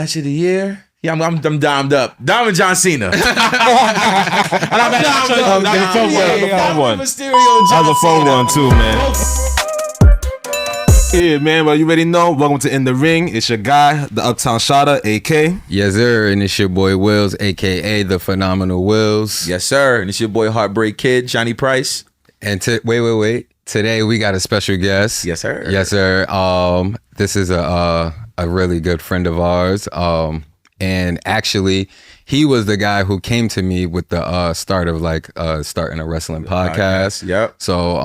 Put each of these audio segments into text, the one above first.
Match of the year. Yeah, I'm domed up. Diamond John Cena. That was a fun one too, man. Yeah, man, well, you already know. Welcome to In the Ring. It's your guy, the Uptown Shotter, AK. Yes, sir. And it's your boy Wills, aka the Phenomenal Wills. Yes, sir. And it's your boy Heartbreak Kid, Johnny Price. And wait. Today we got a special guest. Yes, sir. Yes, sir. This is a really good friend of ours. And actually, he was the guy who came to me with the start of starting a wrestling podcast. Yep. So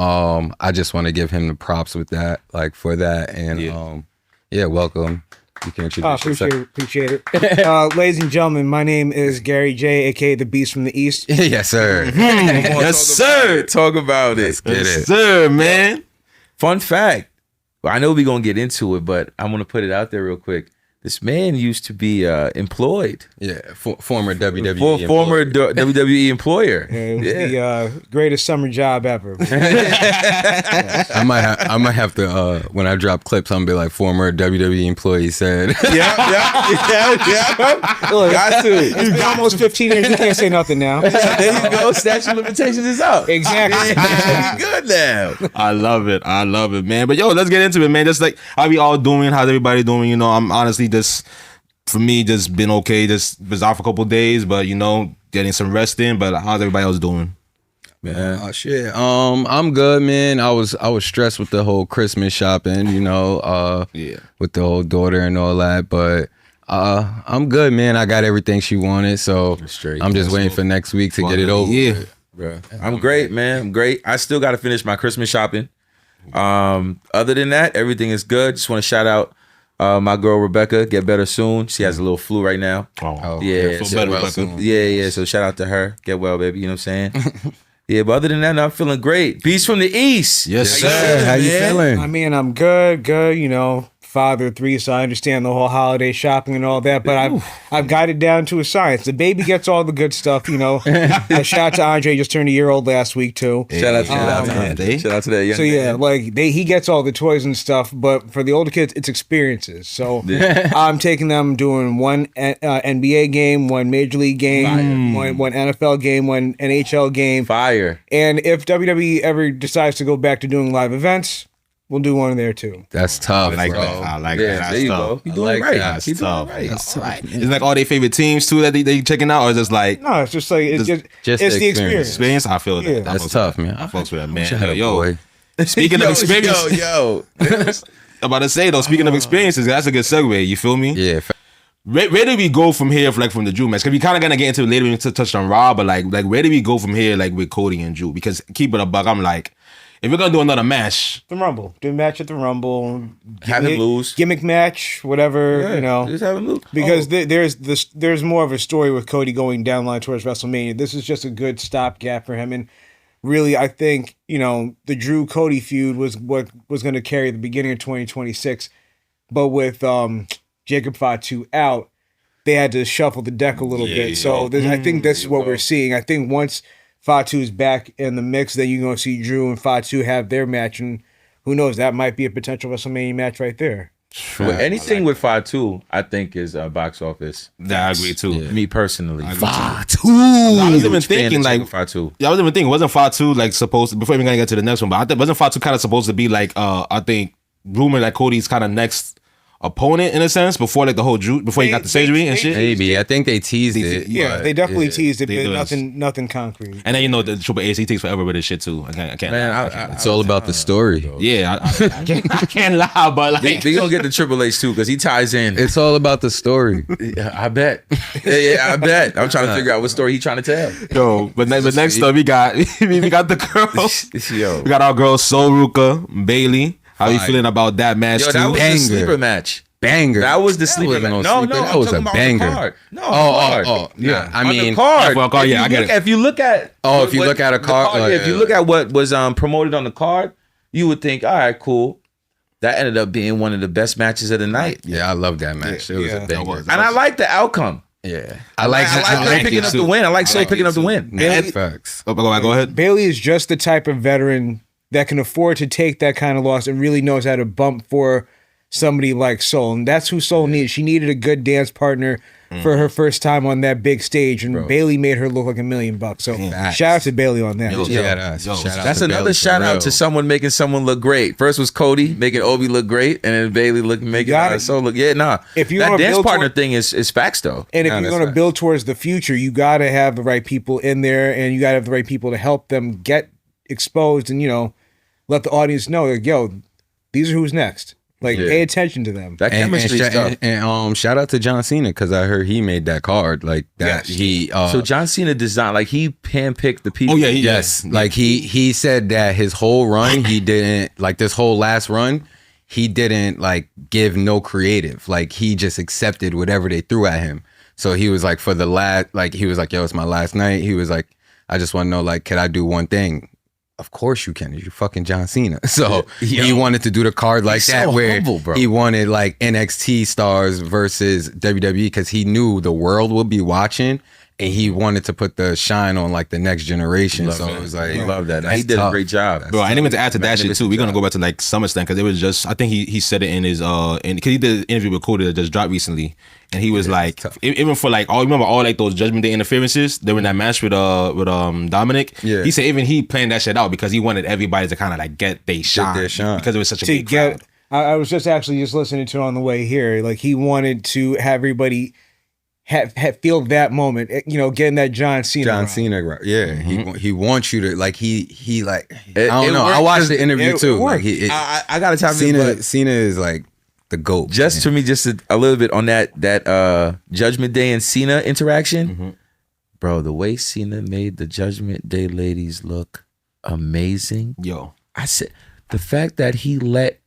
I just want to give him the props with that, for that. And welcome. You can introduce yourself. Appreciate it. Ladies and gentlemen, my name is Gary J, aka the Beast from the East. Yes, sir. Yes, sir. Talk about it. Yes, sir, man. Fun fact. Well, I know we're going to get into it, but I'm going to put it out there real quick. This man used to be employed. Yeah, former WWE former WWE employer. Yeah, it was the greatest summer job ever. I might have to when I drop clips, I'm gonna be like, former WWE employee said. Yeah. Look, got to. It's been almost 15 years. You can't say nothing now. There you go. Statute of limitations is up. Exactly. Yeah, good now. I love it, man. But yo, let's get into it, man. Just like how we all doing, how's everybody doing? You know, I'm honestly for me, just been okay. Just was off a couple of days, but getting some rest in. But how's everybody else doing? Man, oh shit. I'm good, man. I was stressed with the whole Christmas shopping, with the whole daughter and all that. But I'm good, man. I got everything she wanted, so I'm just waiting for next week to get it over. Yeah, bro. I'm great, man. I'm great. I still got to finish my Christmas shopping. Other than that, everything is good. Just want to shout out my girl Rebecca. Get better soon. She has a little flu right now. Oh yeah. Feel better, Rebecca. Yeah. So shout out to her. Get well, baby. You know what I'm saying? Yeah, but other than that, I'm feeling great. Beast from the East. Yes, sir. How you feeling? I mean, I'm good. Father of 3, so I understand the whole holiday shopping and all that, but I've got it down to a science. The baby gets all the good stuff, Shout out to Andre, just turned a year old last week too. Shout out to that. Shout out to that. So he gets all the toys and stuff, but for the older kids, it's experiences. So I'm taking them doing one NBA game, one Major League game, one NFL game, one NHL game. Fire. And if WWE ever decides to go back to doing live events, we'll do one there too. That's tough. I like bro. that. I like that. There That's you tough. go. You doing right. That's tough. That's tough. Is like all their favorite teams too that they checking out, or is it like No, it's just like it's Just the experience. experience? I feel Yeah. that. That's tough, man. I fucks with that, man. Shout out, Yo, boy. speaking of experience, yo. I'm about to say though. Speaking of experiences, that's a good segue. You feel me? Yeah. Where do we go from here, from the Drew match? Because we kind of gonna get into it later when we touch on Raw, but like where do we go from here, with Cody and Drew? Because keep it a buck, I'm like, if we're gonna do another match, The Rumble, do a match at the Rumble, Have him lose. gimmick match, whatever Just have him lose. Because there's more of a story with Cody going down the line towards WrestleMania. This is just a good stopgap for him, and really, I think the Drew Cody feud was what was going to carry the beginning of 2026, but with Jacob Fatu out, they had to shuffle the deck a little bit. So I think that's what we're seeing. I think once Fatu's back in the mix, then you're going to see Drew and Fatu have their match, and who knows, that might be a potential WrestleMania match right there. Well, anything with Fatu, I think is box office. I agree too. Yeah. Me personally. Fatu. I was even thinking Fatu. Yeah, I was even thinking, wasn't Fatu supposed to, before we're gonna get to the next one, but I think wasn't Fatu kind of supposed to be I think rumored that Cody's kind of next opponent in a sense before the whole Drew, before he got the surgery and shit. Maybe. I think they teased it. Yeah, they definitely teased it, They but do. nothing concrete. And then the Triple H, he takes forever with this shit too. I can't. Man, It's all about the story. Yeah, I can't lie, but we gonna get the Triple H too because he ties in. It's all about the story. Yeah, I bet. Yeah, I bet. I'm trying to figure out what story he's trying to tell. Yo, but next up we got the girls. Yo. We got our girls Soul Ruca, Bayley. How you feeling about that match Yo, too? that was the sleeper match. Banger. That was the sleeper match. No, that was a banger. Card. No, card. Yeah. I On mean, the card. Yeah, I get it. If you look at if you look at a card, if you look at what was promoted on the card, you would think, all right, cool. That ended up being one of the best matches of the night. yeah, I love that match. It was a banger. And I like the outcome. Yeah, I like them picking up the win. I like Soul picking up the win. Facts. Go ahead. Bayley is just the type of veteran that can afford to take that kind of loss and really knows how to bump for somebody like Soul, and that's who Soul needed. She needed a good dance partner for her first time on that big stage, and Bayley made her look like $1 million. So shout out to Bayley on that. That's another shout out to someone making someone look great. First was Cody making Obi look great, and then Bayley making Soul look. Yeah, nah. If you that dance partner thing is facts though. And if you're going to build towards the future, you got to have the right people in there, and you got to have the right people to help them get exposed, and let the audience know, like, yo, these are who's next. Like, pay attention to them. That chemistry stuff. And shout out to John Cena, because I heard he made that card. Like that so John Cena designed, like, he handpicked the people. Oh yeah, yes. Like he said that his whole run, he didn't, like, this whole last run, he didn't like give no creative. Like, he just accepted whatever they threw at him. So he was like, for the last, like, he was like, yo, it's my last night. He was like, I just want to know, like, can I do one thing? Of course you can. You're fucking John Cena. So he wanted to do the card like that, so where humble, he wanted like NXT stars versus WWE, because he knew the world would be watching, and he wanted to put the shine on like the next generation. So it was like, love that. He did a great job, bro. I didn't even to add to that shit too. We're gonna go back to like SummerSlam, because it was just, I think he said it in his because he did an interview with Cody that just dropped recently, and he was like, even for like remember all like those Judgment Day interferences during that match with Dominic. Yeah, he said even he planned that shit out because he wanted everybody to kind of like get their shine because it was such a big crowd. I was just listening to it on the way here. Like, he wanted to have everybody feel that moment, getting that John Cena. Yeah, he wants you to, like, he like, I don't know. I watched the interview too. Like, I gotta tell you, Cena is like the GOAT. Just for me, just a little bit on that Judgment Day and Cena interaction, bro. The way Cena made the Judgment Day ladies look amazing. Yo, I said the fact that he let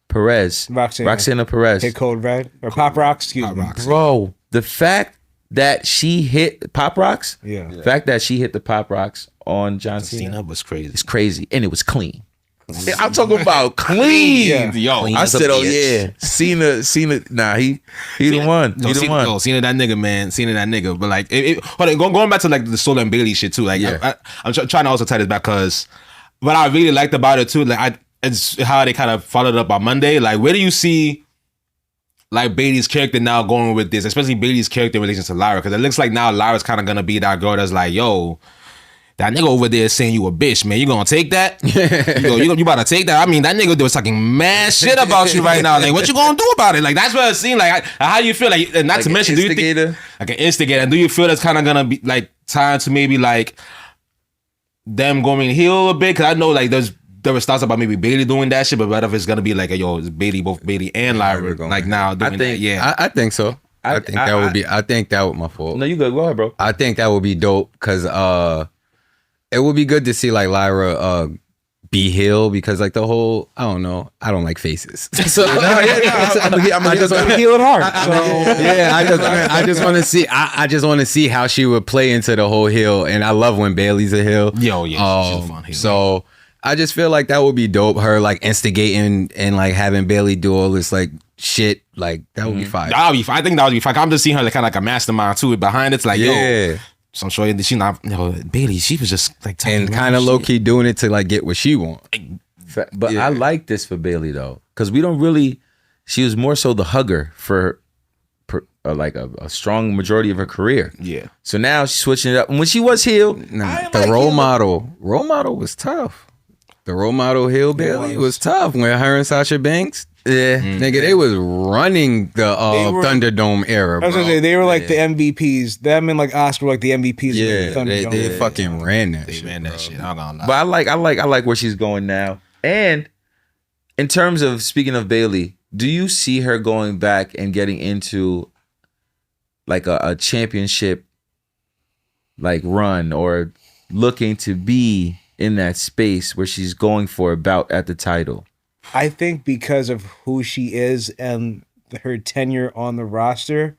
Perez, Roxana Perez, hit Cold Red or Pop Rocks, excuse me, bro. The fact that she hit Pop Rocks, the fact that she hit the Pop Rocks on John Cena was crazy. It's crazy, and it was clean. I'm talking about clean. Yo, clean I said, oh yeah, Cena. Nah, he the one. He the one. Oh, Cena that nigga, man. Cena that nigga. But like, hold on, going back to like the Soul and Bayley shit too. Like, I'm trying to also tie this back, because what I really liked about it too, like, it's how they kind of followed up on Monday. Like, where do you see like Bayley's character now going with this, especially Bayley's character in relation to Lyra? Because it looks like now Lyra's kind of gonna be that girl that's like, yo, that nigga over there is saying you a bitch, man. You gonna take that? you about to take that? I mean, that nigga was talking mad shit about you right now. Like, what you gonna do about it? Like, that's what it seemed like. How do you feel? Like, and not like to mention, do you think like an instigator? And do you feel that's kind of gonna be like time to maybe like them going heel a bit? Because I know like there was thoughts about maybe Bayley doing that shit, but what if it's gonna be like, yo, it's Bayley, both Bayley and Lyra, like now doing that? Yeah, I think so. I think that would be. I think that would my fault. No, you good. Go ahead, bro. I think that would be dope, because it would be good to see like Lyra be heel, because like the whole, I don't know, I don't like faces. So I just want to heel it hard. So yeah, I just want to see. I just want to see how she would play into the whole heel, and I love when Bayley's a heel. Yo, yeah, she's a fun heel. So I just feel like that would be dope. Her like instigating and like having Bayley do all this like shit, like that would be fire. That would be fire. I think that would be fire. I'm just seeing her like kind of like a mastermind too. Behind it's like, yo. So I'm sure she not, Bayley, she was just like, and kind of low key doing it to like get what she want. But I like this for Bayley though, because we don't really. She was more so the hugger for like a strong majority of her career. Yeah. So now she's switching it up. And when she was heel, the role model was tough. The role model heel Bayley was tough when her and Sasha Banks. Yeah, nigga, they was running the Thunderdome era. I was gonna say they were like the MVPs. Them and like Oscar were like the MVPs. Yeah, of the Thunderdome. They fucking ran that. They ran that shit. I'm gonna lie. But I like where she's going now. And in terms of speaking of Bayley, do you see her going back and getting into like a championship like run, or looking to be in that space where she's going for a bout at the title? I think because of who she is and her tenure on the roster,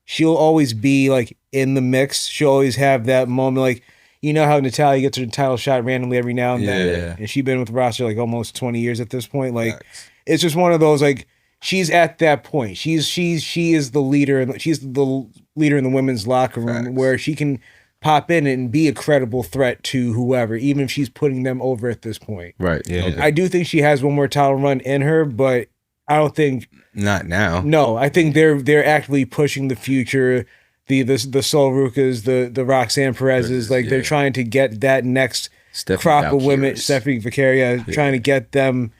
she'll always be like in the mix. She'll always have that moment, like, you know how Natalya gets her title shot randomly every now and then, and she's been with the roster like almost 20 years at this point. Like, it's just one of those, like, she's at that point. She is the leader, and she's the leader in the women's locker room, where she can pop in and be a credible threat to whoever, even if she's putting them over at this point. Right. Yeah. Okay. I do think she has one more title run in her, but I don't think. Not now. No, I think they're actively pushing the future. The Sol Rucas, the Roxanne Perez's, like they're trying to get that next crop of women, Stephanie Vicaria, trying to get them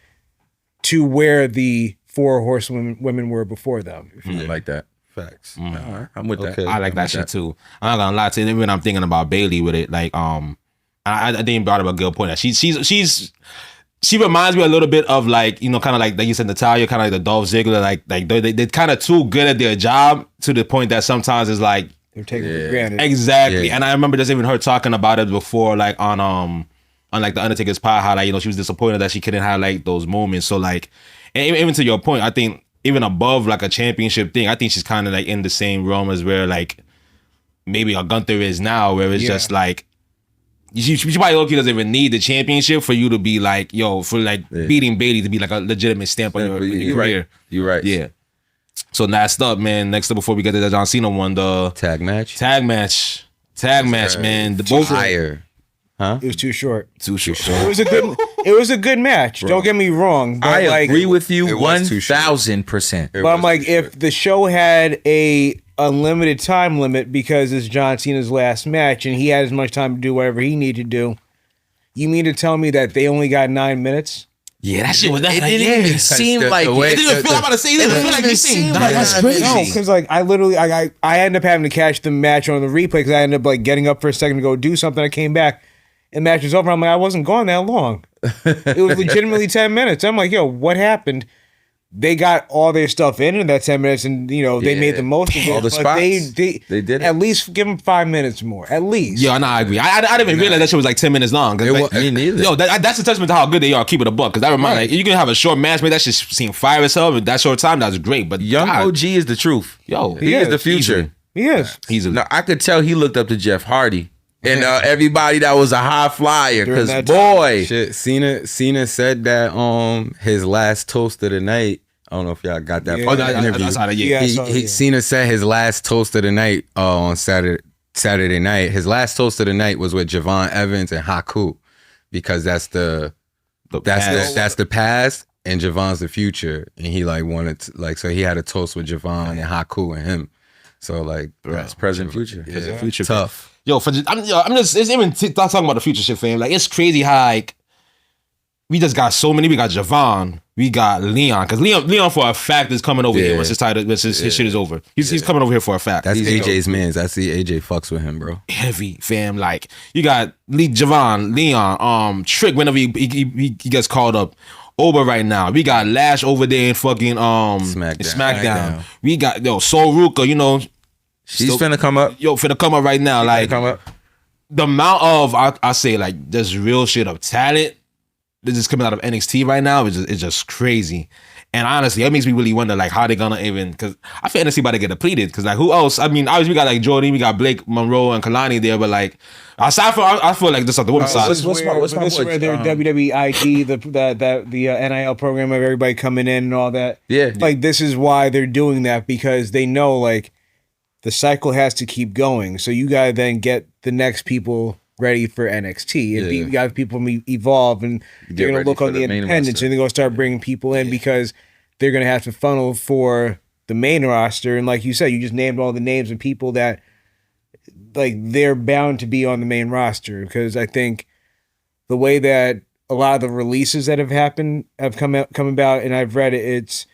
to where the 4 horsewomen were before them. I like that. Facts. All right, I'm with that. Okay. I like that shit too. I'm not gonna lie to you. Even I'm thinking about Bayley with it. Like, I think you brought up a good point. That she reminds me a little bit of like, you know, kind of like you said, Natalia, kind of like the Dolph Ziggler. Like they're kind of too good at their job to the point that sometimes it's like They're taking it for granted. exactly. Yeah. And I remember just even her talking about it before, like on like the Undertaker's pod, how like, you know, she was disappointed that she couldn't have like those moments. So like, and even to your point, I think even above like a championship thing, I think she's kind of like in the same realm as where like maybe a Gunther is now, where it's just like she probably low-key doesn't even need the championship for you to be like, yo, for like beating Bayley to be like a legitimate stamp on your You're career. right. You're right. Yeah. So next up, man. Next up, before we get to the John Cena one, the Tag match. tag match, man. The both Fire. It was too short. too short. It was a good match. Don't get me wrong. But I like, agree with you it was too short. 1000%. But I'm like, if the show had a unlimited time limit because it's John Cena's last match and he had as much time to do whatever he needed to do, you mean to tell me that they only got 9 minutes? Yeah, that shit was that. It didn't even seem like the way- It didn't feel. I'm about to say. It didn't feel like you seen. That's crazy. No, because like I literally, I ended up having to catch the match on the replay because I ended up like getting up for a second to go do something. I came back and match was over. I'm like, I wasn't gone that long. It was legitimately 10 minutes. I'm like, yo, what happened? They got all their stuff in that 10 minutes, and you know they made the most of it. All the but spots. They did at it. least give them 5 minutes more, at least. Yeah, no, I agree. I didn't even realize that shit was like 10 minutes long. Like, Me neither. Yo, that's a testament to how good they are keeping the book. Because that reminds like you can have a short match, but that shit seem fire as hell. But that short time, that's great. But Young God, OG is the truth. yo, He is the future. He is. He's a Now, I could tell he looked up to Jeff Hardy and everybody that was a high flyer. During Because, that boy, Shit, Cena said that his last toast of the night. I don't know if y'all got that Yeah. part Oh, of the interview. that's how Yeah, I saw it, yeah. Cena said his last toast of the night on Saturday night. His last toast of the night was with Javon Evans and Haku, because that's the past and Javon's the future, and he like wanted to, like, so he had a toast with Javon and Haku and him. So like that's present, future. yeah, future. tough. Yo, I'm just it's even talking about the future shit, fam. Like it's crazy how like we just got so many. We got Javon, we got Leon, because Leon for a fact is coming over here once his title, his shit is over. He's coming over here for a fact. That's AJ's mans. I see AJ fucks with him, bro. Heavy, fam. Like you got Javon, Leon, Trick whenever he gets called up. Oba right now. We got Lash over there in fucking SmackDown. We got Sol Ruca, you know. She's finna come up. Finna come up right now. Like Come up. the amount of I say like just real shit of talent that's just coming out of NXT right now is just crazy. And honestly, that makes me really wonder like how they gonna even, because I feel NXT about to get depleted. Because like who else? I mean, obviously we got like Jordan, we got Blake Monroe and Kalani there, but like aside from I feel like just on the women's side. This is where their WWE ID, the NIL program of everybody coming in and all that. Yeah. Like this is why they're doing that, because they know like the cycle has to keep going. So you gotta then get the next people ready for NXT, and you got people evolve, and they're gonna ready look for on the the main independents, roster. and they're gonna start bringing people in because they're gonna have to funnel for the main roster. And like you said, you just named all the names of people that like they're bound to be on the main roster, because I think the way that a lot of the releases that have happened have come about, and I've read it, it's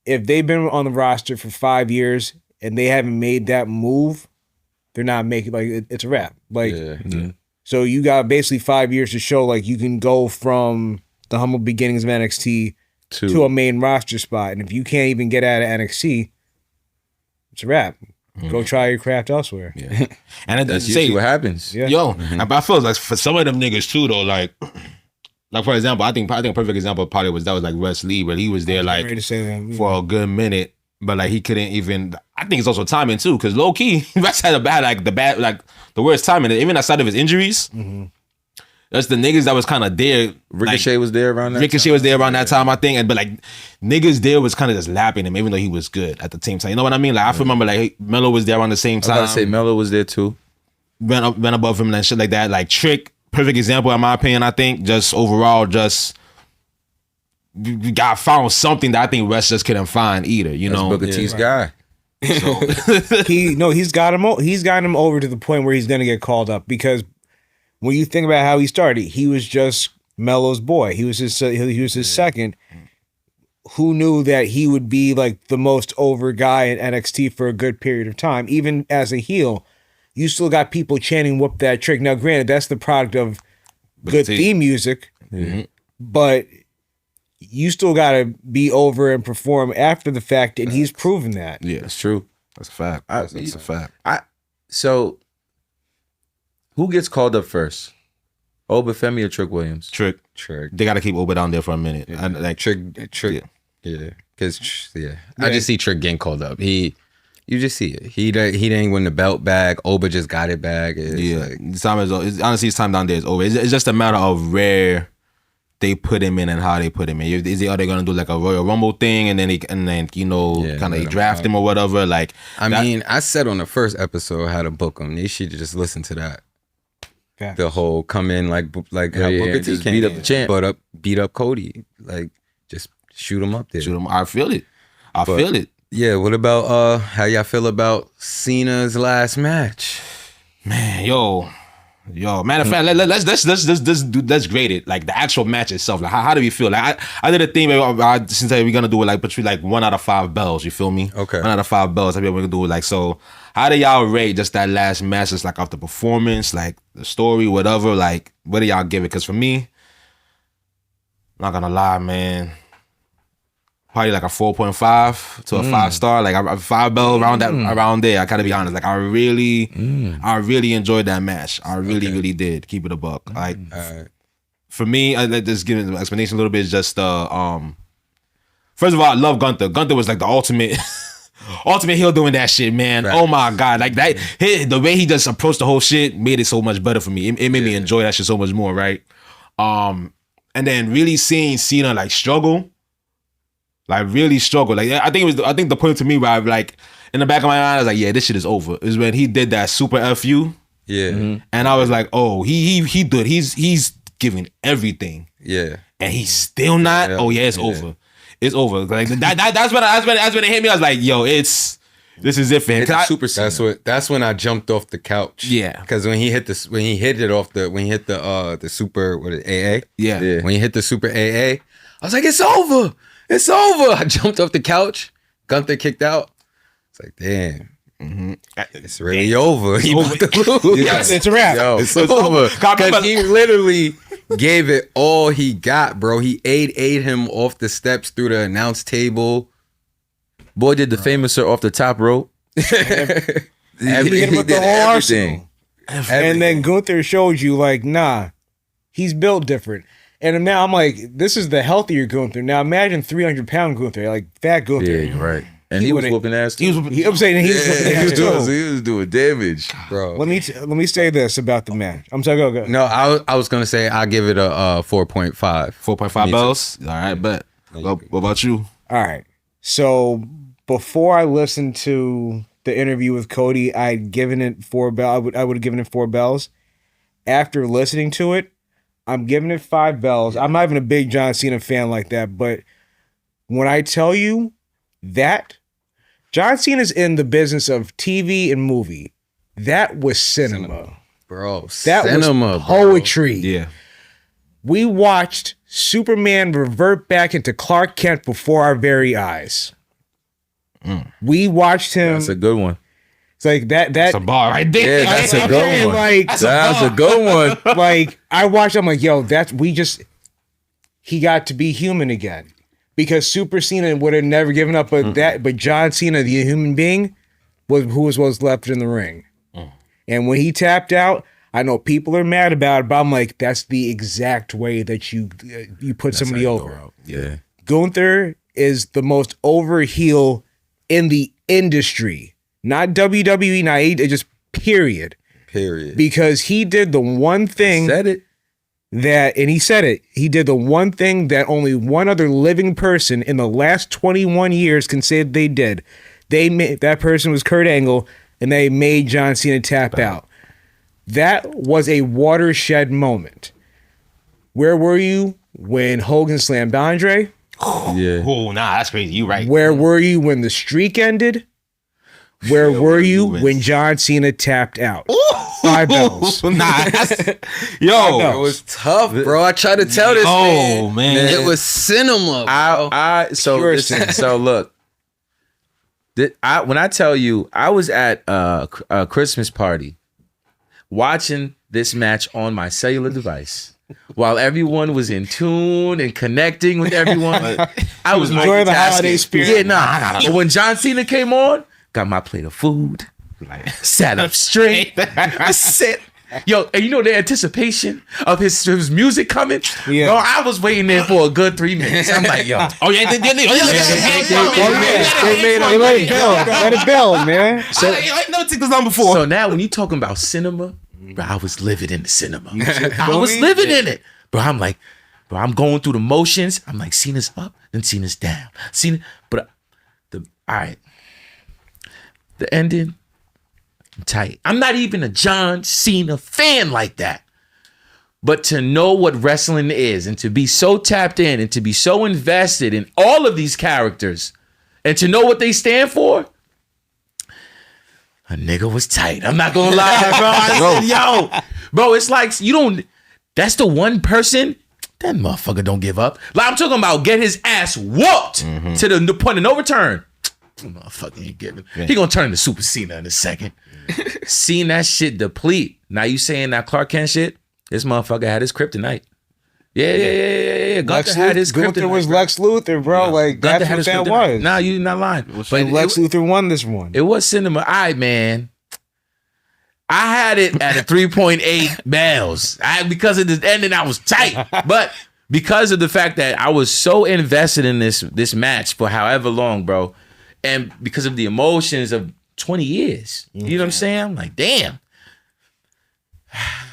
if they've been on the roster for 5 years and they haven't made that move, they're not making, like, it's a wrap. Like, so you got basically 5 years to show like you can go from the humble beginnings of NXT to a main roster spot. And if you can't even get out of NXT, it's a wrap. Go try your craft elsewhere. Yeah. And That's usually what happens. Yeah. Yo, but I feel like for some of them niggas too though, like for example, I think a perfect example probably was like Wes Lee, where he was there like Ready to say that. for a good minute, but like he couldn't even. I think it's also timing too, because low key, Wes had the worst timing. Even outside of his injuries, that's the niggas that was kind of there. Ricochet was there around that Ricochet was there around that time, I think, but like niggas there was kind of just lapping him, even though he was good at the same time. You know what I mean? Like I remember like Melo was there around the same I was time. about to say Melo was there too. went above him and shit like that. Like Trick, perfect example in my opinion. I think just overall, just we got found something that I think West just couldn't find either. You know, Booker T's guy. He's got him over to the point where he's gonna get called up, because when you think about how he started, he was just Melo's boy. He was his second. Who knew that he would be like the most over guy in NXT for a good period of time? Even as a heel, you still got people chanting "whoop that trick." Now, granted, that's the product of good theme music, but you still got to be over and perform after the fact, and he's proven that. Yeah, That's true. that's a fact. That's a fact. So, who gets called up first? Oba Femi or Trick Williams? Trick. They got to keep Oba down there for a minute. Yeah. And like Trick, yeah, because I just see Trick getting called up. You just see it. He didn't win the belt back. Oba just got it back. It's honestly, his time down there is over. It's just a matter of where they put him in and how they put him in. Are they gonna do like a Royal Rumble thing and then kind of draft him or whatever? Like, I said on the first episode how to book him. They should just listen to that. Okay. The whole come in like how Booker T just came beat up in, the champ. beat up Cody, like just shoot him up there. shoot him. I feel it. I feel it. Yeah. What about how y'all feel about Cena's last match? Man, yo. Matter of fact, let's grade it. Like the actual match itself. Like how do we feel? Like I did a thing where since we're gonna do it like between like 1 out of 5 bells. You feel me? Okay. 1 out of 5 bells. I mean, we're gonna do it like so. How do y'all rate just that last match? Just like off the performance, like the story, whatever. Like what do y'all give it? Because for me, I'm not gonna lie, man. Probably like a 4.5 to a 5-star, like a 5 bell around there. I gotta be honest. Like I really enjoyed that match. I really did. Keep it a buck. Like for me, I just give an explanation a little bit. It's just first of all, I love Gunther. Gunther was like the ultimate heel doing that shit, man. Right. Oh my god, like that. The way he just approached the whole shit made it so much better for me. It made me enjoy that shit so much more, right? And then really seeing Cena like struggle. Like really struggle. Like I think the point to me where I like in the back of my mind I was like, yeah, this shit is over. Is when he did that super FU. Yeah. And I was like, oh, he did. He's giving everything. Yeah. And he's still not. Yeah. Oh yeah, it's over. It's over. Like that's when it hit me. I was like, yo, this is it for him. That's when I jumped off the couch. Yeah. Because when he hit the super AA. Yeah. When he hit the super AA, I was like, it's over. It's over. I jumped off the couch. Gunther kicked out. It's like, damn. Mm-hmm. It's really over. He about to lose. Yes. It's a wrap. Yo, it's over. Because he literally gave it all he got, bro. He ate him off the steps through the announce table. Boy did the famouser off the top rope. He hit him with the whole arsenal. And then Gunther showed you, like, nah, he's built different. And now I'm like, this is the healthier Gunther. Now imagine 300-pound Gunther, like fat Gunther. Yeah, right. And he was whooping ass too. I'm saying he was whooping ass too. He was doing damage, bro. Let me say this about the match. I'm sorry, go. No, I was gonna say I'll give it a 4.5. 4.5 bells. All right, bet. What about you? All right. So before I listened to the interview with Cody, I'd given it 4 bells. I would have given it 4 bells. After listening to it, I'm giving it 5 bells. I'm not even a big John Cena fan like that, but when I tell you that John Cena's in the business of TV and movie, that was cinema. Bro. That cinema, was poetry. Bro. Yeah. We watched Superman revert back into Clark Kent before our very eyes. We watched him. That's a good one. It's like that. That's a bar right there. Yeah, that's a good one. Like, that's a good one. Like I watched. I'm like, yo, he got to be human again, because Super Cena would have never given up. But John Cena, the human being, was left in the ring. And when he tapped out, I know people are mad about it, but I'm like, that's the exact way that you put somebody over. Yeah. Gunther is the most over heel in the industry. Not WWE, not AEW, just period. Because he did the one thing. Said it. And he said it. He did the one thing that only one other living person in the last 21 years can say they did. That person was Kurt Angle, and they made John Cena tap out. That was a watershed moment. Where were you when Hogan slammed Andre? Yeah. Oh, nah, that's crazy. You right. Where were you when the streak ended? Where were you when John Cena tapped out? 5 bells. Nah, It was tough, bro. I tried to tell this man. It was cinema, bro. So look. When I tell you, I was at a Christmas party watching this match on my cellular device while everyone was in tune and connecting with everyone. I was enjoying the holiday spirit. Yeah, But when John Cena came on, got my plate of food, sat up straight. I said, yo, and you know the anticipation of his music coming? Yeah. Bro, I was waiting there for a good 3 minutes. I'm like, yo. They let it build. Let it build, man. I never took this on before. So now when you talking about cinema, bro, I was living in the cinema. I was living in it. Bro, I'm like, I'm going through the motions. I'm like, Cena's up, then Cena's down. All right. The ending, I'm tight. I'm not even a John Cena fan like that. But to know what wrestling is and to be so tapped in and to be so invested in all of these characters and to know what they stand for, a nigga was tight. I'm not gonna lie, bro. I said, yo, bro, it's like that's the one person, that motherfucker don't give up. Like, I'm talking about get his ass whooped to the point of no return. Motherfucker ain't giving. He gonna turn into Super Cena in a second. Seeing that shit deplete. Now you saying that Clark Kent shit? This motherfucker had his kryptonite. Yeah. Gunther had his kryptonite. Gunther was Lex Luthor, bro. Like, Gunther that's what that was. Nah, you not lying. But Lex Luthor won this one. It was cinema. All right, man. I had it at a 3.8 bells. Because of the ending, I was tight. But because of the fact that I was so invested in this match for however long, bro, and because of the emotions of 20 years, you know what I'm saying? I'm like, damn.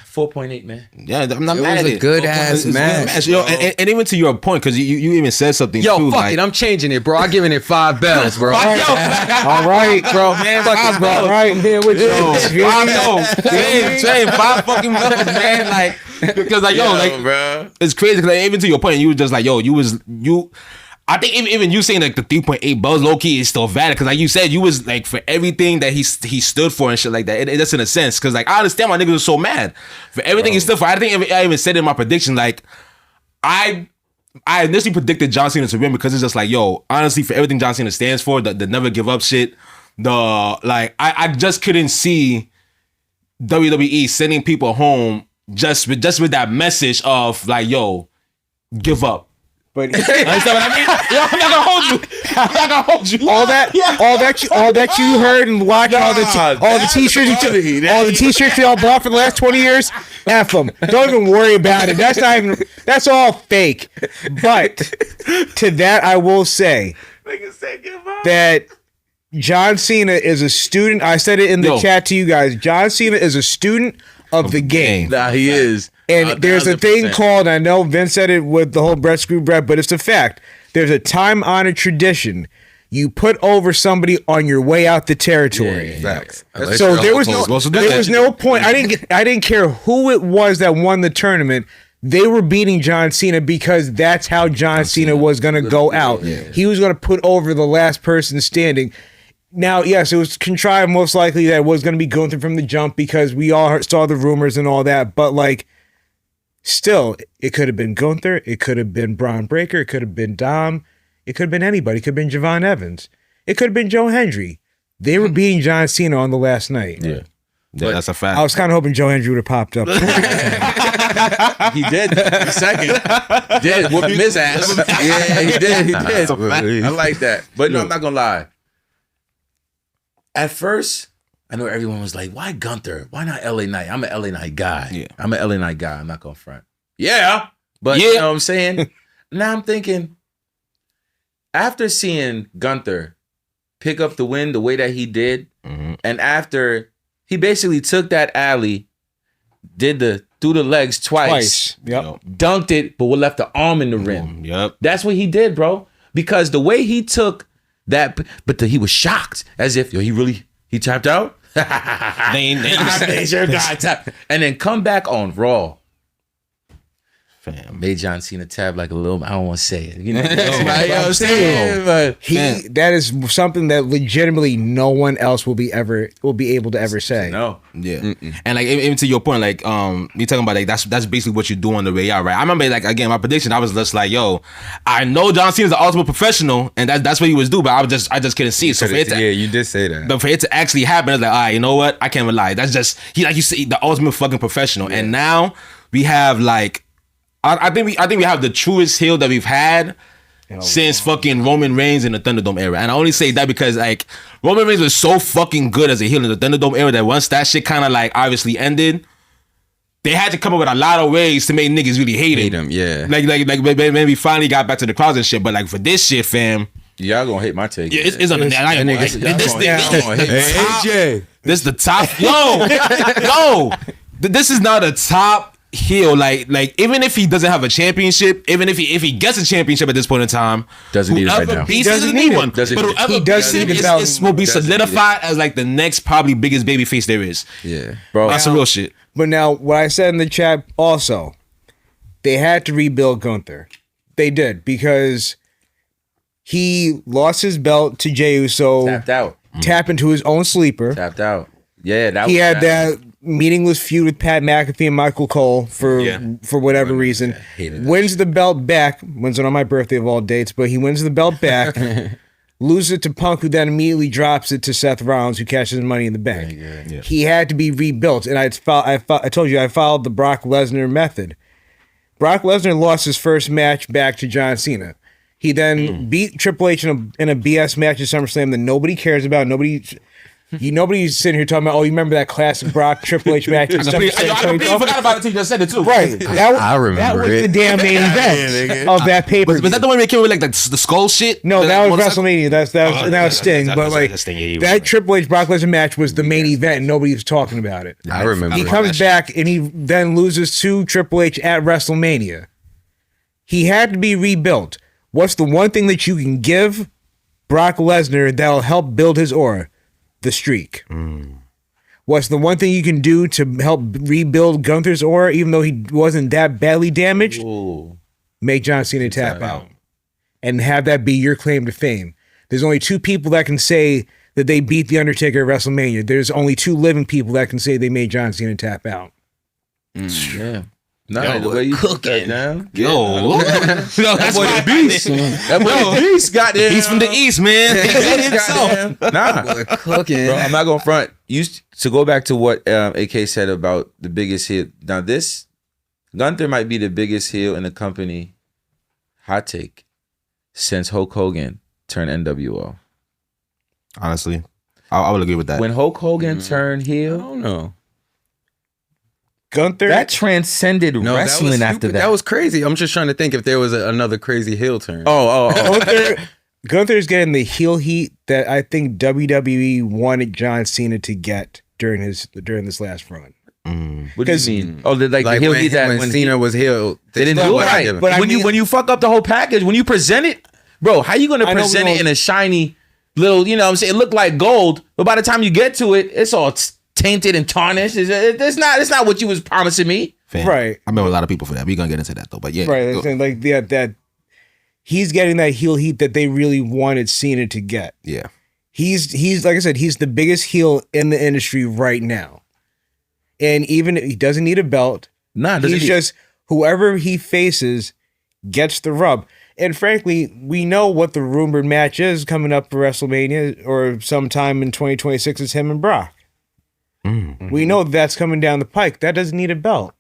4.8, man. Yeah, I'm not It mad was at a it. good ass match. Yo, and even to your point, because you even said something. Yo, too, fuck like, it. I'm changing it, bro. I'm giving it 5 bells, bro. All right, bro. Man, Fuck it, bro. All right, I'm here with you. Same, 5 fucking bells, man. Like, because like, bro. it's crazy. Because like, even to your point, you were just like, yo, you. I think even you saying like the 3.8 bells low key is still valid because like you said, you was like for everything that he stood for and shit like that. That's in a sense because like I understand why niggas was so mad for everything he stood for. I think I even said in my prediction like I initially predicted John Cena to win because it's just like yo, honestly for everything John Cena stands for, the never give up shit, I just couldn't see WWE sending people home just with that message of like yo, give up. But Understand what I mean? Yo, I'm not gonna hold you. all that you heard and watched, all the t-shirts y'all bought for the last 20 years, F them. Don't even worry about it. That's all fake. But to that, I will say that John Cena is a student. I said it in the chat to you guys. John Cena is a student of the game. Nah, he is. And there's a thing called, I know Vince said it with the whole Brett Screw Brett, but it's a fact. There's a time-honored tradition. You put over somebody on your way out the territory. Yeah. So there was no point. I didn't care who it was that won the tournament. They were beating John Cena because that's how John Cena was going to go out. Yeah. He was going to put over the last person standing. Now, yes, it was contrived most likely that it was going to be Gunther from the jump because we all saw the rumors and all that. But like, still, it could have been Gunther. It could have been Braun Breaker. It could have been Dom. It could have been anybody. It could have been Javon Evans. It could have been Joe Hendry. They were beating John Cena on the last night. Yeah. Yeah, that's a fact. I was kind of hoping Joe Hendry would have popped up. He did. The second. Did. Whooping his ass. Yeah, he did. I like that. But no, I'm not going to lie. At first, I know everyone was like, why Gunther? Why not LA Knight? I'm an LA Knight guy. Yeah. I'm an LA Knight guy. I'm not going to front. Yeah. But you know what I'm saying? Now I'm thinking, after seeing Gunther pick up the win the way that he did, and after he basically took that alley, did through the legs twice. Yep. Dunked it, but left the arm in the rim. Yep. That's what he did, bro. Because the way he took that, he was shocked as if he tapped out. Major guy tap, and then come back on Raw. Fam, made John Cena tap like a little. I don't want to say it. You know what I'm saying? But that is something that legitimately no one else will be able to ever say. no, Yeah, and like even to your point, like you talking about like that's basically what you do on the way out, right? I remember like again my prediction, I was just like, yo, I know John Cena's the ultimate professional, and that's what he was do, but I just couldn't see it. So for it to, you did say that. but for it to actually happen, it's like, all right, you know what? I can't rely. That's just he, like you say, the ultimate fucking professional, and now we have like. I think we have the truest heel that we've had since fucking Roman Reigns in the Thunderdome era. And I only say that because like Roman Reigns was so fucking good as a heel in the Thunderdome era that once that shit kind of like obviously ended, they had to come up with a lot of ways to make niggas really hate him. Yeah. Like maybe finally got back to the crowds and shit. But like for this shit, fam. y'all gonna hate my take. Yeah, it's on the AJ. This the top. Yo. This is not a top heel. Like even if he doesn't have a championship, even if he gets a championship at this point in time, Doesn't need it right now. He doesn't need one. Doesn't But need it. whoever He doesn't beats need him it. will be Doesn't need it. solidified as like the next probably biggest baby face there is. Yeah. Bro, That's some real shit. But now, what I said in the chat also, they had to rebuild Gunther. They did, because he lost his belt to Jey Uso, tapped out. tap into his own sleeper. Tapped out. Yeah, that He was had bad. that meaningless feud with Pat McAfee and Michael Cole for whatever reason. hated that Wins the belt back. Wins it on my birthday of all dates, but he wins the belt back. Loses it to Punk, who then immediately drops it to Seth Rollins, who cashes Money in the Bank. Yeah. He had to be rebuilt, and I told you I followed the Brock Lesnar method. Brock Lesnar lost his first match back to John Cena. He then beat Triple H in a BS match at SummerSlam that nobody cares about. Nobody's sitting here talking about, oh, you remember that classic Brock Triple H match at I SummerSlam? completely forgot about it until you just said it too. Right. I remember that was it. the damn main event of that paper. Was that the one that came with like the skull shit? No, that was motorcycle? WrestleMania. That was Sting. But like that's Sting. Yeah, you're that right. Triple H Brock Lesnar match was the main event, and nobody was talking about it. I remember. He comes back and he then loses to Triple H at WrestleMania. He had to be rebuilt. What's the one thing that you can give Brock Lesnar that'll help build his aura? The streak. What's the one thing you can do to help rebuild Gunther's aura, even though he wasn't that badly damaged? Make John Cena tap out. And have that be your claim to fame. There's only two people that can say that they beat The Undertaker at WrestleMania. There's only two living people that can say they made John Cena tap out. Yeah. No, the way you cooking now. Yo, that's boy why the beast. That boy the beast. Goddamn. He's from the East, man. He said it himself. Nah, Cooking. bro, I'm not gonna front. To go back to what AK said about the biggest heel. Now this Gunther might be the biggest heel in the company. Hot take. Since Hulk Hogan turned NWO. Honestly, I would agree with that. When Hulk Hogan turned I heel, don't know. Gunther, that transcended No, wrestling that was after stupid. that. That was crazy. I'm just trying to think if there was another crazy heel turn. Gunther's getting the heel heat that I think WWE wanted John Cena to get during this last run. What do you mean? Oh, like the heel when, heat that when Cena was heel, they didn't do it right. But I when mean- you fuck up the whole package, when you present it, bro, how you gonna I know we present it don't- in a shiny little, you know what I'm saying? It looked like gold, but by the time you get to it, it's all tainted and tarnished. It's not what you was promising me. Fam, Right. I remember a lot of people for that. We're gonna get into that though, but yeah. Right. go. Like yeah, that he's getting that heel heat that they really wanted Cena to get. Yeah. He's like I said, he's the biggest heel in the industry right now. And even if he doesn't need a belt, he's just whoever he faces gets the rub. And frankly, we know what the rumored match is coming up for WrestleMania or sometime in 2026 is him and Brock. We know that's coming down the pike. That doesn't need a belt.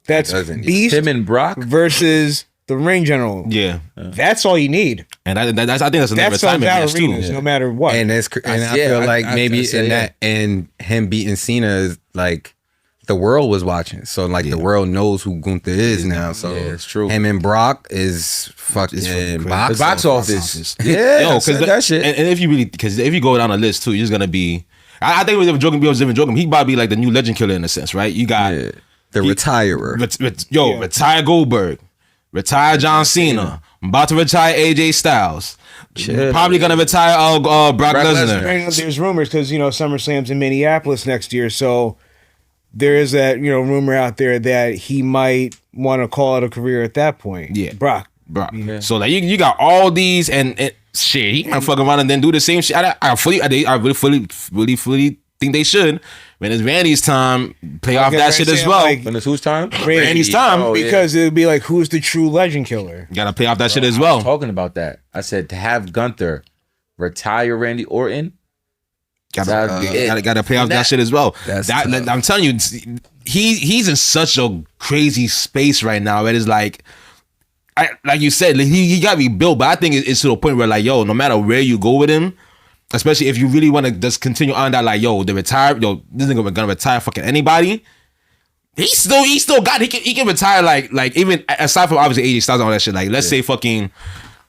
That's doesn't. Beast him and Brock. versus the ring general. Yeah. That's all you need. And I think that's a That's all retirement match too. arenas, no matter what. And I feel like maybe say, in that and him beating Cena is like the world was watching, so like the world knows who Gunther is now. So Yeah, it's true. Him and Brock is fucking fucking box, box office. Yeah, Yo, because that shit. And if you really, because if you go down the list too, you're just gonna be. I think we were joking. He about to be like the new legend killer in a sense, right? You got The retirer. retire Goldberg, retire John Cena. I'm about to retire AJ Styles. Probably gonna retire Brock Lesnar. Right now, there's rumors because SummerSlam's in Minneapolis next year, so there is that rumor out there that he might want to call it a career at that point. Yeah, Brock. Yeah. So like you got all these and shit. He can fuck around and then do the same shit. I really fully think they should. When it's Randy's time, play off that shit as well. When it's whose time? Randy's time. Because it would be like, who's the true legend killer? You gotta play off that shit as well. Talking about that, I said to have Gunther retire Randy Orton. Gotta play off that shit as well. I'm telling you, he's in such a crazy space right now. It is like you said, he gotta be built. But I think it's to a point where like, yo, no matter where you go with him, especially if you really want to just continue on that, like, yo, this nigga gonna retire fucking anybody. He still got he can retire like even aside from obviously AJ Styles and all that shit. Like let's say fucking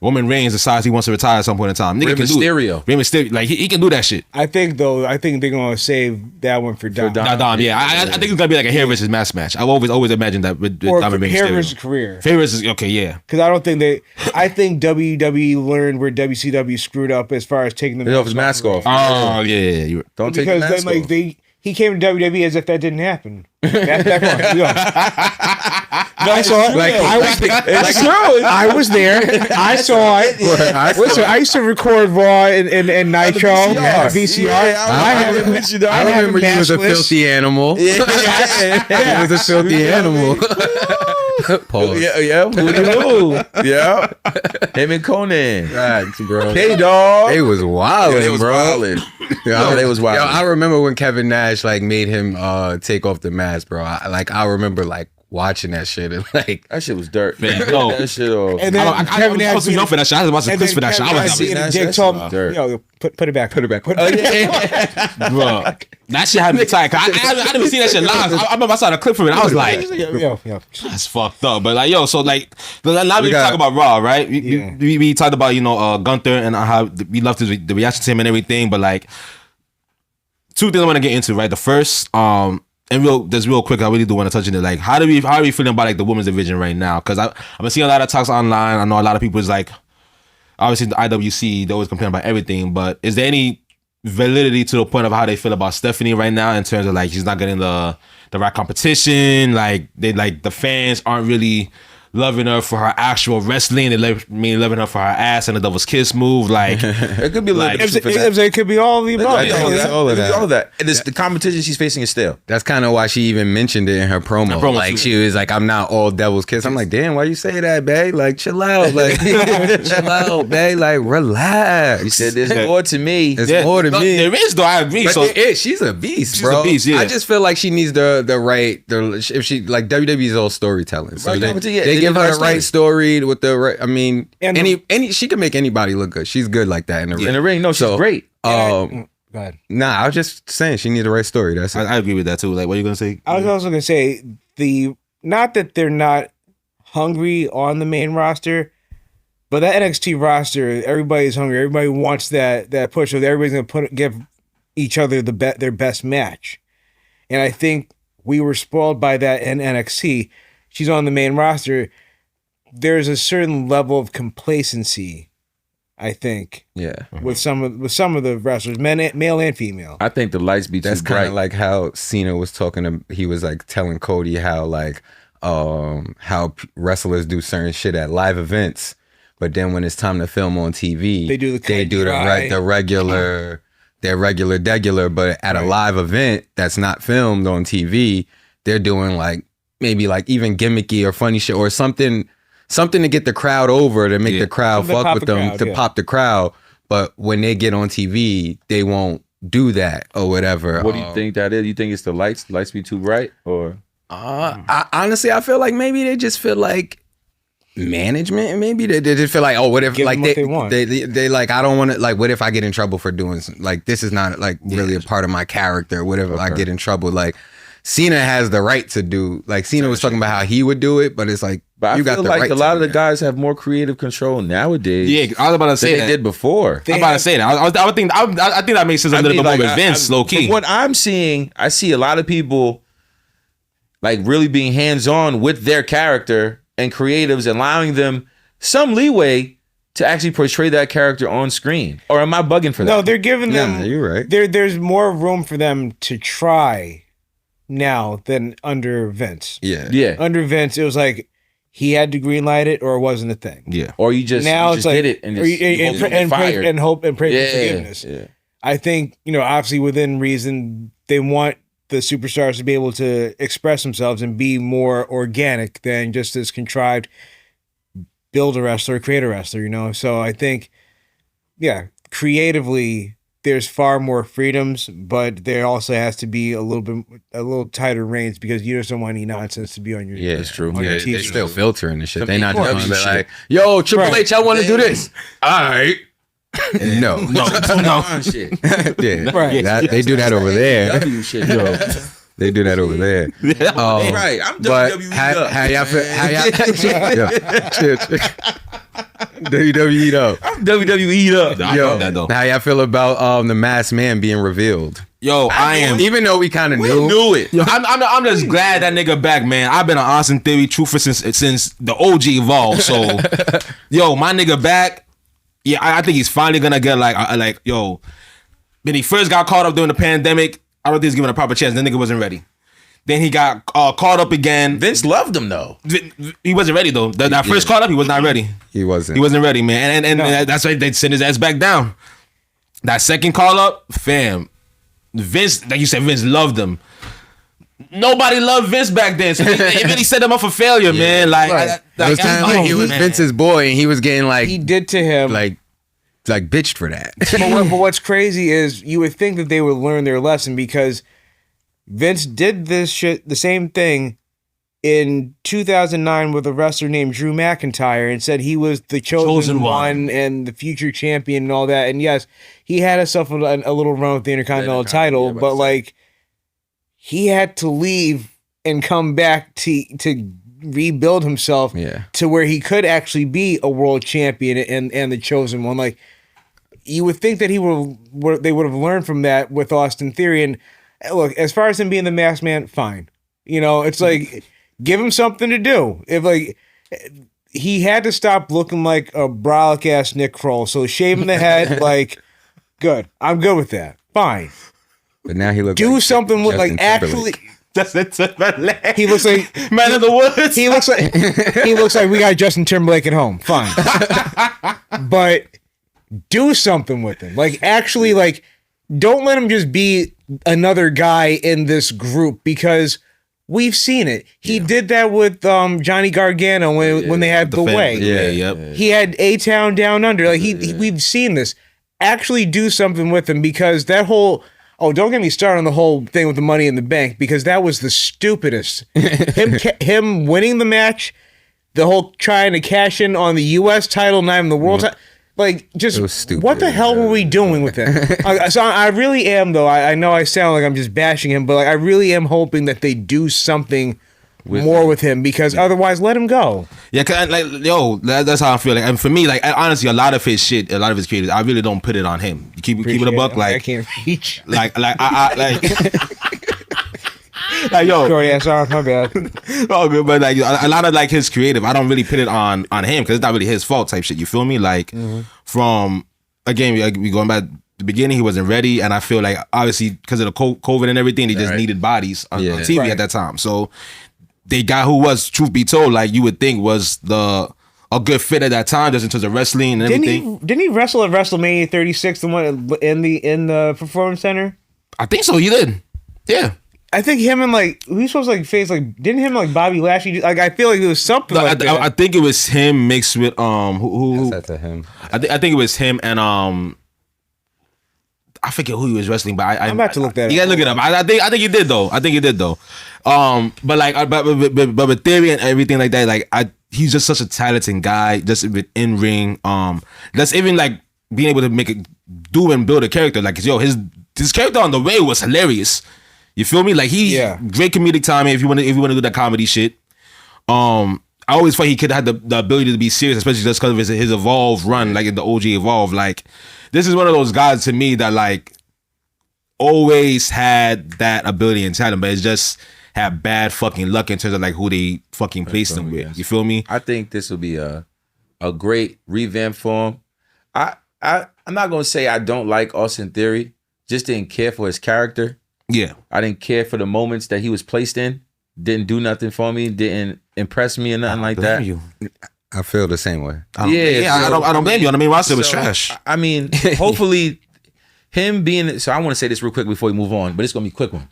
Roman Reigns decides he wants to retire at some point in time. Nigga can do it. Rey Mysterio, like he can do that shit. I think they're gonna save that one for Dom. Yeah, I think it's gonna be like a hair versus mask match. I've always imagined that with or Dom and Rey hair Mysterio. versus career. Hair versus yeah. Because I don't think I think WWE learned where WCW screwed up as far as taking the mask off. Oh yeah. Don't take the mask off. He came to WWE as if that didn't happen. I saw it. I was there. I saw it. Listen, I used to record Raw and Nitro VCR. I remember you was a filthy animal. You was a filthy animal. Pause. Yeah. Him and Conan. Facts, bro. Hey, dog. They was wildin', bro. They was wild. I remember when Kevin Nash like made him take off the mask, bro. I remember like watching that shit and like that shit was dirt. Man, that shit off. And then Kevin Nash for that shit. I was about to clip for that shit. I was Dick told him, put it back. Put it back. Bro, that shit had me tight. I didn't even see that shit live. I remember I saw the clip from it. I was like, that's fucked up. But like, yo, so like, now we talk about Raw, right? We talked about Gunther and how we loved the reaction to him and everything. But like, two things I want to get into, right? The first, and real quick, I really do want to touch on it. Like, how are we feeling about like the women's division right now? Because I'm seeing a lot of talks online. I know a lot of people is like, obviously the IWC, they always complain about everything. But is there any validity to the point of how they feel about Stephanie right now in terms of like she's not getting the right competition? Like the fans aren't really loving her for her actual wrestling. They loving her for her ass and the devil's kiss move. Like it could be like it could be all of the above. All of that. And the competition she's facing is stale. That's kind of why she even mentioned it in her promo. Like she was like, "I'm not all devil's kiss." I'm like, "Damn, why you say that, babe? Like, chill out, like, chill out, babe. Like, relax." He said, "There's more to me. There's more to me." There is, though. I agree. But So she's a beast, she's bro. a beast. Yeah. I just feel like she needs if she like WWE's all storytelling. So they give her the right story with the right. I mean, and any she can make anybody look good. She's good like that in the ring. In the ring, no, she's great. Go ahead. Nah, I was just saying she needs the right story. That's it. I agree with that too. Like, what are you gonna say? I was also gonna say not that they're not hungry on the main roster, but that NXT roster, everybody's hungry. Everybody wants that push. So everybody's gonna give each other their best match, and I think we were spoiled by that in NXT. She's on the main roster. There's a certain level of complacency, I think. Yeah. With some of the wrestlers, male and female. I think the lights be too bright. That's kind of like how Cena was talking. He was like telling Cody how like how wrestlers do certain shit at live events, but then when it's time to film on TV, they do the regular. But at a live event that's not filmed on TV, they're doing like maybe like even gimmicky or funny shit or something to get the crowd over, to make the crowd fuck with them, to pop the crowd. But when they get on TV, they won't do that or whatever. What do you think that is? You think it's the lights? The lights be too bright, or? Honestly, I feel like maybe they just feel like management. Maybe they just feel like, oh, what if like they like, I don't want to, like, what if I get in trouble for doing like this is not like really a part of my character. What if I get in trouble? Like Cena has the right to do. Like Cena was talking about how he would do it, but it's like. But I feel like a lot of the guys have more creative control nowadays. Yeah, I was about to say that. They did before. I'm about to say that. I think that makes sense a little bit more with Vince, low key. From what I'm seeing, I see a lot of people like really being hands-on with their character and creatives, allowing them some leeway to actually portray that character on screen. Or am I bugging for that? No, they're giving them. Nah, you're right. There's more room for them to try now than under Vince. Yeah. Under Vince, it was like he had to greenlight it or it wasn't a thing. Yeah. Or you just, Now you it's just like did it and or just pray and hope and pray for Yeah. forgiveness. Yeah. I think, obviously within reason, they want the superstars to be able to express themselves and be more organic than just this contrived build a wrestler, create a wrestler, So I think, creatively, there's far more freedoms, but there also has to be a little tighter reins because you just don't want any nonsense to be on your That's true. on your Yeah, TV they still show. filtering the shit. Some They not just AEW gonna be shit. like, yo, Triple Right. H, I want to do this. All right. No. No. Shit. Yeah. Right. They do that over there. W shit, yo. They do that over there. Right. I'm But WWE how y'all feel? WWE WWE up. I'm WWE up. I love that though. How y'all feel about the masked man being revealed? Yo, I am. Even though we kind of We knew. knew it. Yo, I'm just glad that nigga back, man. I've been an Austin Theory truther since the OG evolved. So, yo, my nigga back. Yeah, I think he's finally gonna get like yo. When he first got caught up during the pandemic, I don't think he's given a proper chance. The nigga wasn't ready. Then he got caught up again. Vince loved him though. He wasn't ready though. That first caught up, he was not ready. He wasn't. He wasn't ready, man. And that's why they sent his ass back down. That second call up, fam. Vince, like you said, Vince loved him. Nobody loved Vince back then. So it really set him up for failure, man. Like, Right. It was kind of like he was Vince's boy, and he was getting He did to him. like bitched for that. But what's crazy is you would think that they would learn their lesson because Vince did this shit, the same thing in 2009 with a wrestler named Drew McIntyre and said he was the chosen one and the future champion and all that. And yes, he had himself a little run with the Intercontinental title, but like he had to leave and come back to rebuild himself to where he could actually be a world champion and the chosen one. Like you would think that they would have learned from that with Austin Theory. And look, as far as him being the masked man, fine. It's like give him something to do. If like he had to stop looking like a brolic ass Nick Kroll, so shaving the head, like good. I'm good with that. Fine. But now he looks Do like something with Justin like actually. Timberlake. He looks like Man of the Woods. he looks like we got Justin Timberlake at home. Fine. But do something with him. Like actually like don't let him just be another guy in this group because we've seen it. He did that with Johnny Gargano when they had the way. Yep. He had A-Town Down Under. Like we've seen this. Actually do something with him because that whole don't get me started on the whole thing with the Money in the Bank because that was the stupidest. Him winning the match, the whole trying to cash in on the U.S. title, not even the world title. Like, just It was stupid. what the hell were we doing with that? So I really am, though. I know I sound like I'm just bashing him, but like I really am hoping that they do something more with him because otherwise, let him go. Yeah, cause that's how I feel. Like, and for me, like honestly, a lot of his shit, a lot of his creators, I really don't put it on him. You keep it a buck, like I can't reach. like like yo, Sorry, sorry, my bad. oh good, but like a lot of like his creative, I don't really put it on him because it's not really his fault type shit. You feel me? Like from again, we going back the beginning, he wasn't ready, and I feel like obviously because of the COVID and everything, he just needed bodies on TV at that time. So they got who was, truth be told, like you would think was a good fit at that time, just in terms of wrestling and everything. Didn't he wrestle at WrestleMania 36, the one in the Performance Center? I think so. He did. Yeah. I think him and like who's supposed to like face like didn't him like Bobby Lashley like I feel like it was something No, like that. I think it was him mixed with who That's to him. I think it was him and I forget who he was wrestling, but I'm about to look that up. You gotta look it up. I think he did though. But like but with Theory and everything like that, like he's just such a talented guy, just with in ring. That's even like being able to do and build a character. Like his character on the way was hilarious. You feel me? Like great comedic timing if you want to do that comedy shit. I always thought he could have the ability to be serious, especially just because of his Evolve run, like in the OG Evolve. Like this is one of those guys to me that like always had that ability and talent, but it's just had bad fucking luck in terms of like who they fucking placed him with. You feel me? I think this will be a great revamp for him. I'm not gonna say I don't like Austin Theory. Just didn't care for his character. Yeah. I didn't care for the moments that he was placed in. Didn't do nothing for me. Didn't impress me or nothing like that. I feel the same way. I don't blame you. I mean, roster was trash. I mean, hopefully, him being. So I want to say this real quick before we move on, but it's gonna be a quick one.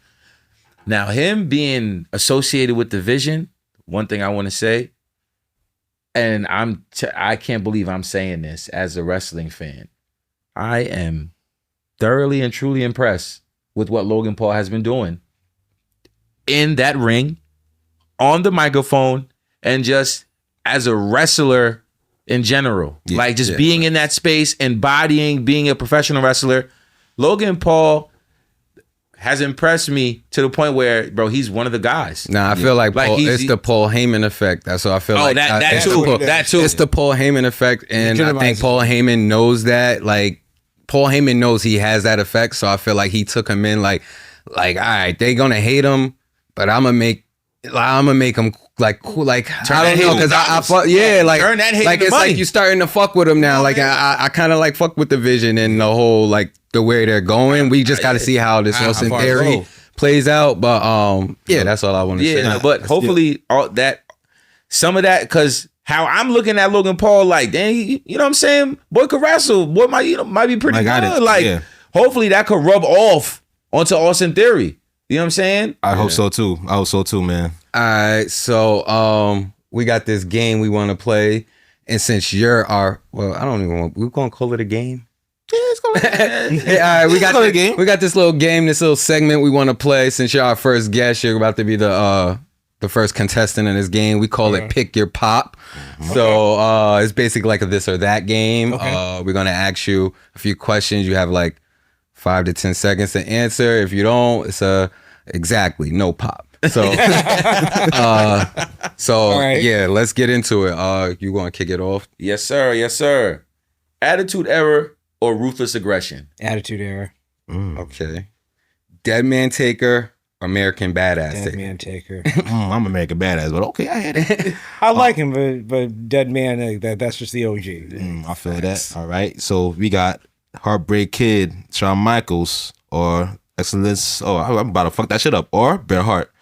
Now, him being associated with the Vision. One thing I want to say, and I can't believe I'm saying this as a wrestling fan. I am thoroughly and truly impressed with what Logan Paul has been doing in that ring, on the microphone, and just as a wrestler in general. Like just being in that space, embodying being a professional wrestler. Logan Paul has impressed me to the point where, bro, he's one of the guys. Nah, I feel like it's the Paul Heyman effect. That's what I feel like. That too. It's the Paul Heyman effect, and I think Paul Heyman knows that. Like, Paul Heyman knows he has that effect, so I feel like he took him in like, all right, they gonna hate him, but I'm gonna make him like cool. Like, I don't know, because turn that hate like into it's money. like you starting to fuck with him now. Like I kind of like fuck with the Vision and the whole like the way they're going. We just got to see how this Austin Theory plays out. But that's all I want to say. Yeah, but hopefully some of that, because how I'm looking at Logan Paul, like, dang, you know what I'm saying? Boy could wrestle. Boy might be pretty good. Like, hopefully that could rub off onto Austin Theory. You know what I'm saying? I hope so too. I hope so too, man. All right, so we got this game we want to play, and since you're we're gonna call it a game. Yeah, it's going All right, we got this little game, this little segment we want to play. Since you're our first guest, you're about to be the first contestant in this game. We call it Pick Your Pop. So it's basically like a this or that game. We're gonna ask you a few questions. You have like 5 to 10 seconds to answer. If you don't, it's exactly no pop. So yeah, let's get into it. You want to kick it off? Yes, sir. Yes, sir. Attitude Era or Ruthless Aggression? Attitude Era. Okay. Dead Man Taker, American Badass Dead Taker. Man Taker. I'm American Badass, but okay, I had it. I like him, but Dead Man, that's just the OG. I feel that. All right, so we got Heartbreak Kid, Shawn Michaels, or Excellence. Oh, I'm about to fuck that shit up. Or Bret Hart.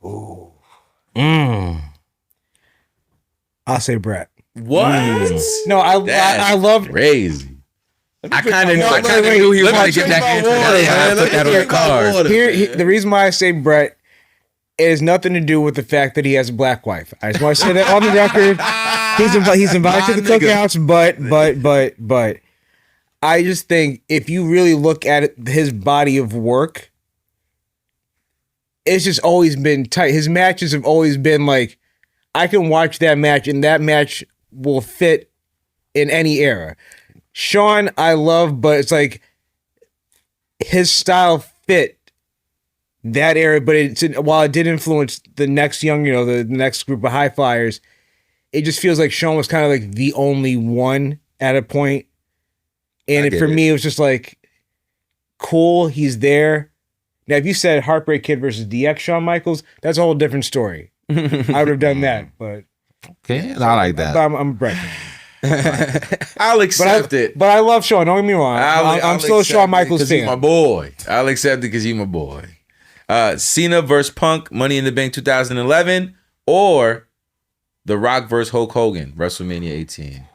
Ooh. I'll say Bret. What? No, I love crazy. I kind of knew he was going to get that answer. I put that on the card. Here, the reason why I say Bret has nothing to do with the fact that he has a black wife. I just want to say that on the record. He's invited to the cookouts, but I just think if you really look at his body of work, it's just always been tight. His matches have always been like, I can watch that match and that match will fit in any era. Shawn, I love, but it's like his style fit that era, but while it did influence the next the next group of high flyers, it just feels like Shawn was kind of like the only one at a point. And for me, it was just like, cool, he's there. Now, if you said Heartbreak Kid versus DX Shawn Michaels, that's a whole different story. I would have done that, but okay, I like that. I'm Bret. I'll accept it. But I love Shawn. Don't get me wrong. I'm still a Shawn Michaels fan. He's my boy. I'll accept it because he's my boy. Cena versus Punk, Money in the Bank 2011, or The Rock versus Hulk Hogan, WrestleMania 18.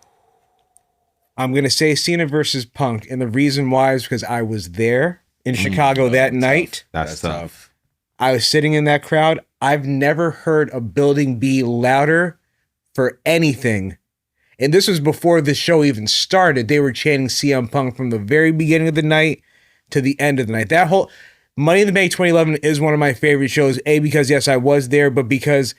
I'm going to say Cena versus Punk, and the reason why is because I was there in Chicago that night. That's tough. I was sitting in that crowd. I've never heard a building be louder for anything. And this was before the show even started. They were chanting CM Punk from the very beginning of the night to the end of the night. That whole Money in the Bank 2011 is one of my favorite shows. A, because yes, I was there, but because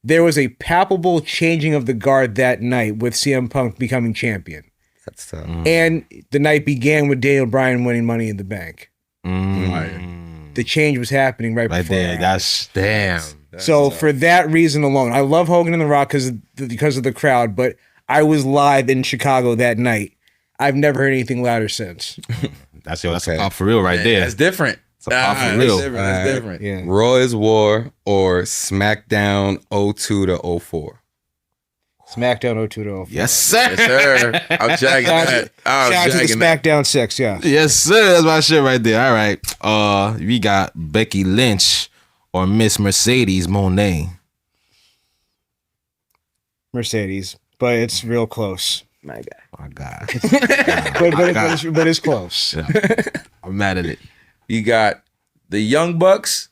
there was a palpable changing of the guard that night with CM Punk becoming champion. That's tough. And the night began with Daniel Bryan winning Money in the Bank. The change was happening right before there. That's damn. So for that reason alone, I love Hogan and The Rock because of the crowd, but I was live in Chicago that night. I've never heard anything louder since. That's a pop for real right there. That's different. It's a pop for real. That's different. Yeah. Raw is War or SmackDown 02 to 04? SmackDown 02 to 04. Yes, sir. Yes, sir. I'm jagging that. I'm Shout out to the jagging that. SmackDown 6, yeah. Yes, sir. That's my shit right there. All right. We got Becky Lynch or Miss Mercedes Moné. Mercedes, but it's real close. My God. My God. But it's close. Yeah. I'm mad at it. You got the Young Bucks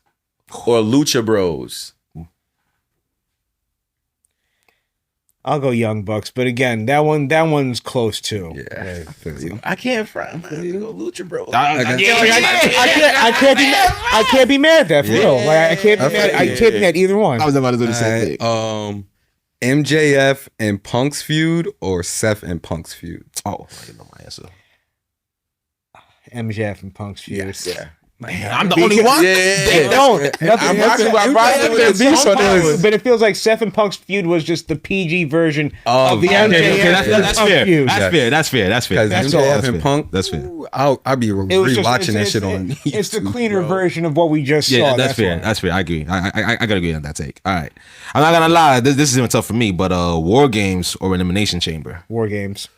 or Lucha Bros. I'll go Young Bucks, but again, that one's close too. Yeah. I can't front. I'm gonna go Lucha Bros. I can't be mad at that for real. Like I can't be mad at either one. I was about to do the same thing. MJF and Punk's feud or Seth and Punk's feud? Oh, I know my answer. MJF and Punk's feud. Yeah. I'm the only one. Yeah. No, I'm rocking with Brian. but it feels like Seth and Punk's feud was just the PG version of the okay, MJF Okay, that's Punk fair. feud. That's fair. Because That's MJF all. and Punk, That's fair. I'll be It was just- rewatching that it's- shit on it's- It's the YouTube, cleaner bro. version of what we just Yeah, saw. that's fair. why. That's fair. I agree. I gotta agree on that take. All right. I'm not gonna lie. This is even tough for me. But War Games or Elimination Chamber. War Games.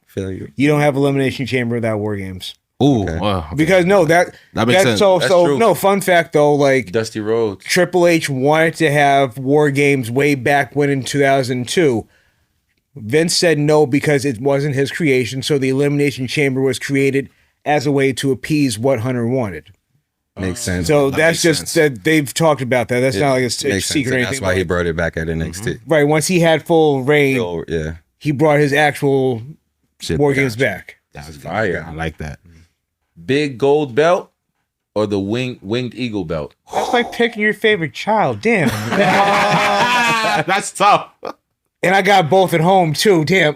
Feel you. You don't have Elimination Chamber without War Games. Ooh. Okay. Because no, That makes sense. That's true. No, fun fact though, like Dusty Rhodes. Triple H wanted to have War Games way back when in 2002. Vince said no because it wasn't his creation, so the Elimination Chamber was created as a way to appease what Hunter wanted. Makes sense. So That that's makes just sense. that they've talked about that. That's not like a Makes sense. secret or And anything. that's why he like- brought it back at NXT. right, once he had full reign, So, yeah. he brought his actual Shit, War gotcha. Games back. That's fire. I like that. Big gold belt or the winged eagle belt. That's like picking your favorite child. Damn. That's tough. And I got both at home too. Damn.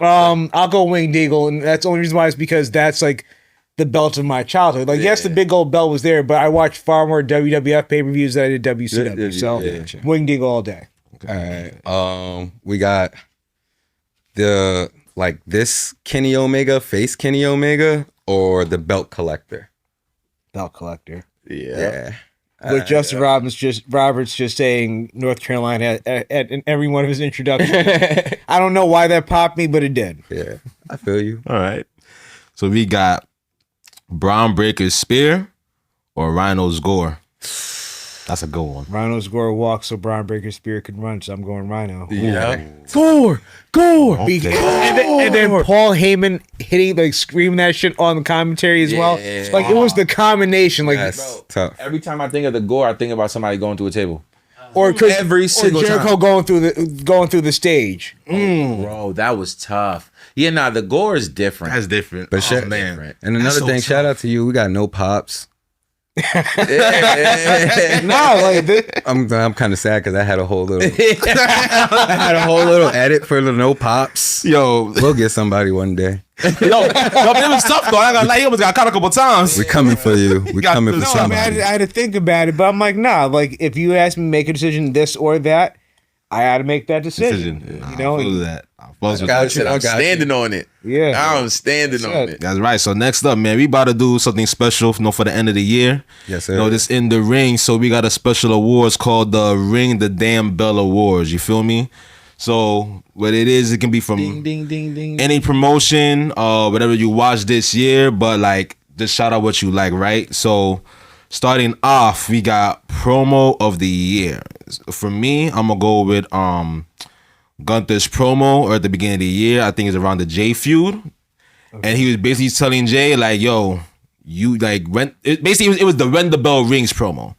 I'll go Winged Eagle, and that's the only reason why is because that's like the belt of my childhood. Like, yes, the big gold belt was there, but I watched far more WWF pay-per-views than I did WCW. So Winged Eagle all day. All right. We got the this Kenny Omega, face Kenny Omega, or the belt collector. Belt collector. Yeah. With Justin Roberts just saying North Carolina in every one of his introductions. I don't know why that popped me, but it did. Yeah. I feel you. All right. So we got Braun Breaker's spear or Rhino's gore. That's a good one. Rhino's Gore walks so Braun Breaker's spear could run, so I'm going Rhino. Yeah. Gore. Okay. And then Paul Heyman hitting, like, screaming that shit on the commentary as well. Yeah. Like, it was the combination. Like, That's tough. Every time I think of the gore, I think about somebody going through a table. or Every single Jericho time. going through the stage. Bro, that was tough. Yeah, nah, the gore is different. That's different. But shit, different. And another so thing, tough. shout out to you. We got no pops. Nah, like I'm kind of sad because I had a whole little edit for the no pops. Yo, We'll get somebody one day. it was tough though. I got like he almost got caught a couple times. We coming for you. We Got coming for no, I mean, somebody. I had to think about it, but I'm like, nah. Like, if you ask me to make a decision, this or that, I had to make that decision. Nah, You know, I feel that. I feel with got that. you. I'm standing on it. yeah. I'm standing on it. That's right. So next up, man, we about to do something special, for the end of the year. Yes, sir. You know, this in the ring. So we got a special awards called the Ring the Damn Bell Awards. You feel me? So what it is, it can be from Ding, ding, ding, ding. any promotion, whatever you watched this year, but like just shout out what you like, right? So starting off, we got promo of the year. For me, I'm gonna go with Gunther's promo or at the beginning of the year. I think it's around the Jay feud. And he was basically telling Jay, like, yo, you like it was the When the Bell Rings promo.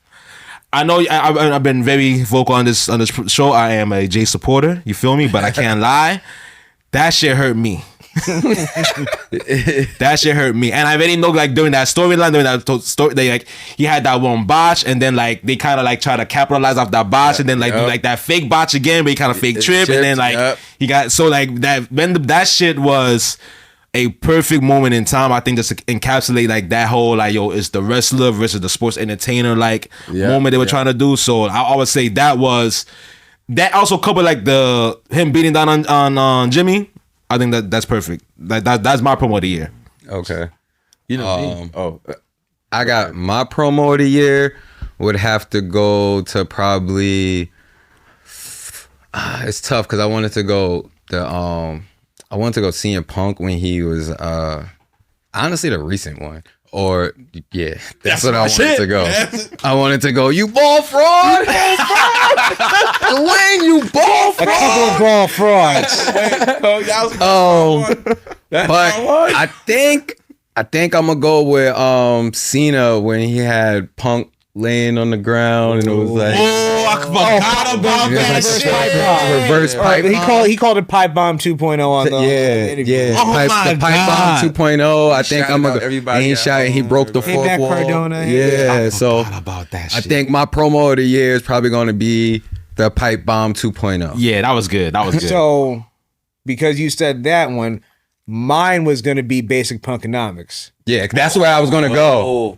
I know I've been very vocal on this show. I am a Jay supporter. You feel me? But I can't lie. That shit hurt me. That shit hurt me. And I already know, like, during that storyline, story, they like he had that one botch, and then like they kind of like try to capitalize off that botch, and then like do like that fake botch again, but he kind of fake trip, and then like he got so like that when that shit was a perfect moment in time. I think just to encapsulate like that whole like yo, it's the wrestler versus the sports entertainer like moment they were trying to do. So I would say that was that also coupled like him beating down on Jimmy. I think that's perfect. That's my promo of the year. Okay. You know me. I got my promo of the year would have to go to probably It's tough because I wanted to go CM Punk when he was honestly the recent one. Or yeah, that's what I wanted to go. I wanted to go. You ball fraud, Dwayne. You ball fraud. A couple of ball frauds. But I think I'm gonna go with Cena when he had Punk laying on the ground and it was like, I forgot about that shit. Reverse pipe bomb. He called it pipe bomb 2.0 on the interview. Yeah. Oh my the pipe God. bomb 2.0. I think I'm gonna go. Everybody He shot and he broke the fourth Payback wall. Cardona. Yeah, so about that shit. I think my promo of the year is probably gonna be the pipe bomb 2.0. Yeah, that was good. That was good. So, because you said that one, mine was going to be basic punkonomics. Yeah, that's where I was gonna go. Oh,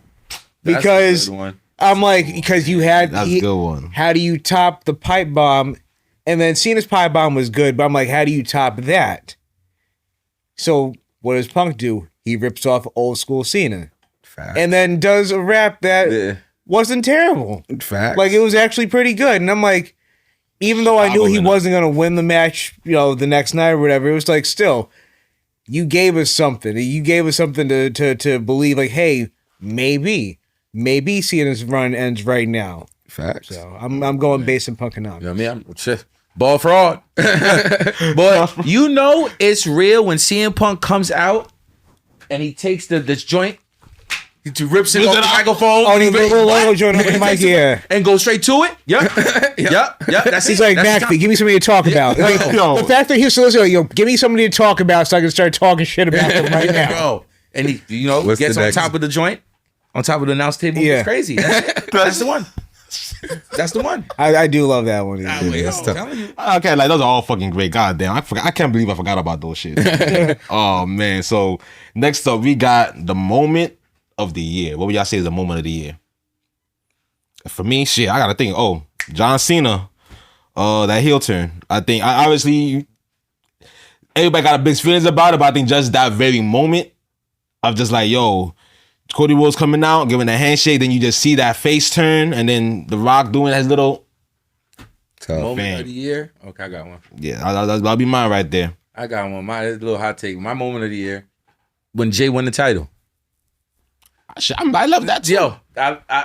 Because I'm like, because you had That's a good one. How do you top the pipe bomb? And then Cena's pipe bomb was good, but I'm like, how do you top that? So what does Punk do? He rips off old school Cena. Facts. And then does a rap that wasn't terrible. Facts. Like, it was actually pretty good. And I'm like, even though I knew he wasn't going to win the match, the next night or whatever, it was like, still, you gave us something. You gave us something to believe, like, hey, maybe Cena's run ends right now. Facts. So I'm going base and punkonomics. You know what I mean? Ball fraud. But it's real when CM Punk comes out and he takes this joint, he rips it off the microphone. Oh, he little logo joint on the mic here. And go straight to it. Yep. That's He's like, McAfee, give me somebody to talk about. Like, the fact that he's soliciting, give me somebody to talk about so I can start talking shit about them right now. Yo. And he, What's gets the on next? top of the joint, on top of the announce table. Yeah. It's crazy. That's the one. That's the one. I do love that one. I'm telling you. Okay, like those are all fucking great. Goddamn, I can't believe I forgot about those shit. Oh man. So next up, we got the moment of the year. What would y'all say is the moment of the year? For me, shit, I gotta think. Oh, John Cena, that heel turn. I think obviously everybody got big feelings about it, but I think just that very moment of just like, yo, Cody Rhodes coming out, giving a handshake, then you just see that face turn, and then The Rock doing his little Moment of the year. Okay, I got one. yeah. That'll be mine right there. I got one. My little hot take. My moment of the year when Jay won the title. I love that too. Yo,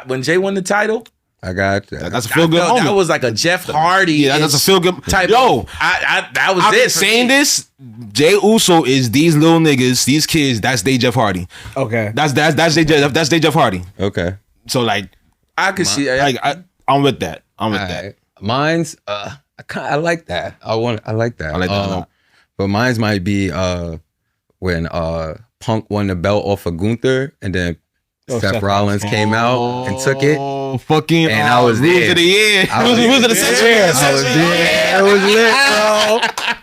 when Jay won the title, I got that. That's a feel good moment. that was like a Jeff Hardy. Yeah, that's a feel good type. Yo, that was I've it. been for saying me. this. Jay Uso is these little niggas, these kids. That's they Jeff Hardy. Okay. That's they Jeff Hardy. Okay. So like, I could see. I'm with that. I'm with that. Alright. Mine's I like that. I like that. I like that. But mine's might be when Punk won the belt off of Gunther and then Seth Rollins came out and took it. Oh, fucking! And I was there. Of the year. I was Who's of the century? I was there. It was lit, bro.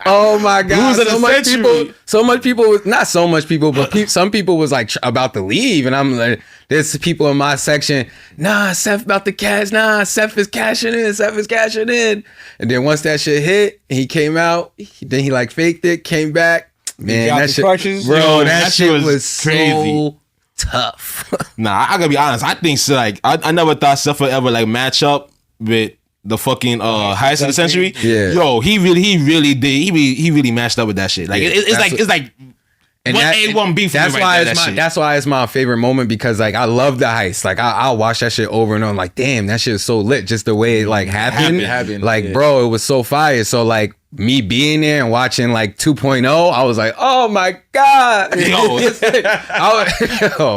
Oh my god! Who's of the century? So much people. Not so much people, but some people was like about to leave, and I'm like, there's people in my section. Nah, Seth about to cash. Nah, Seth is cashing in. Seth is cashing in. And then once that shit hit, he came out. Then he like faked it, came back. Man, that shit, crutches? bro, Yo, that shit was crazy. so tough. Nah, I gotta be honest. I think so, like I never thought Seth would ever like match up with the fucking highest of the century. Yeah. Yo, he really did. He really matched up with that shit. Like Yeah, it's like And one that- A, one B for that's me why right there, it's that my shit. that's why it's my favorite moment because like I love the heist. Like I'll watch that shit over and over. I'm like, damn, that shit is so lit. Just the way it like happened. Like, yeah. bro, it was so fire. So like me being there and watching like 2.0, I was like, oh my god. Yo.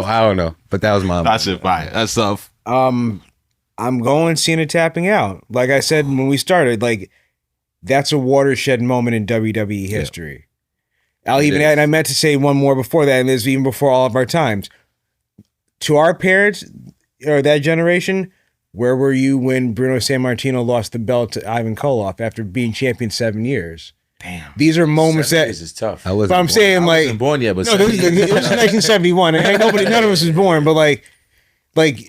I don't know, but that was my That shit fire. That's tough. I'm going Cena tapping out. Like I said when we started, like that's a watershed moment in WWE history. I'll even add, and I meant to say one more before that, and this is even before all of our times. To our parents or that generation, where were you when Bruno Sammartino lost the belt to Ivan Koloff after being champion 7 years? Damn. These are moments that. This is tough. I wasn't But I'm born. saying, I like, wasn't born yet, but no, this is 1971, and ain't none of us is born. But like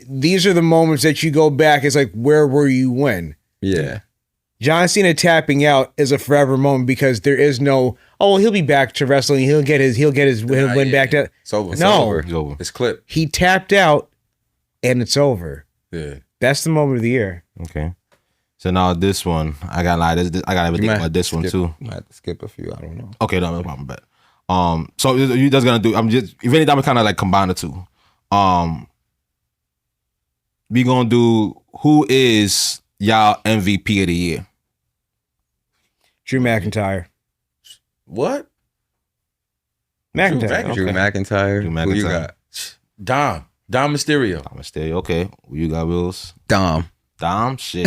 these are the moments that you go back. It's like, where were you when? Yeah. John Cena tapping out is a forever moment because there is no. Oh, well, he'll be back to wrestling. He'll get his win back to. It's over. No. It's over. It's clipped. He tapped out, and it's over. Yeah. That's the moment of the year. Okay. So now this one, I got like this. I got to think about this one too. I have to skip a few. I don't know. Okay, no problem. Bet. So you just gonna do? I'm just if anything, I'm kind of like combine the two. We gonna do who is y'all MVP of the year? Drew McIntyre. What? McIntyre. Drew McIntyre. Who you got? Dom Mysterio. I'm gonna stay. Okay, who you got, Wills? Dom. Shit.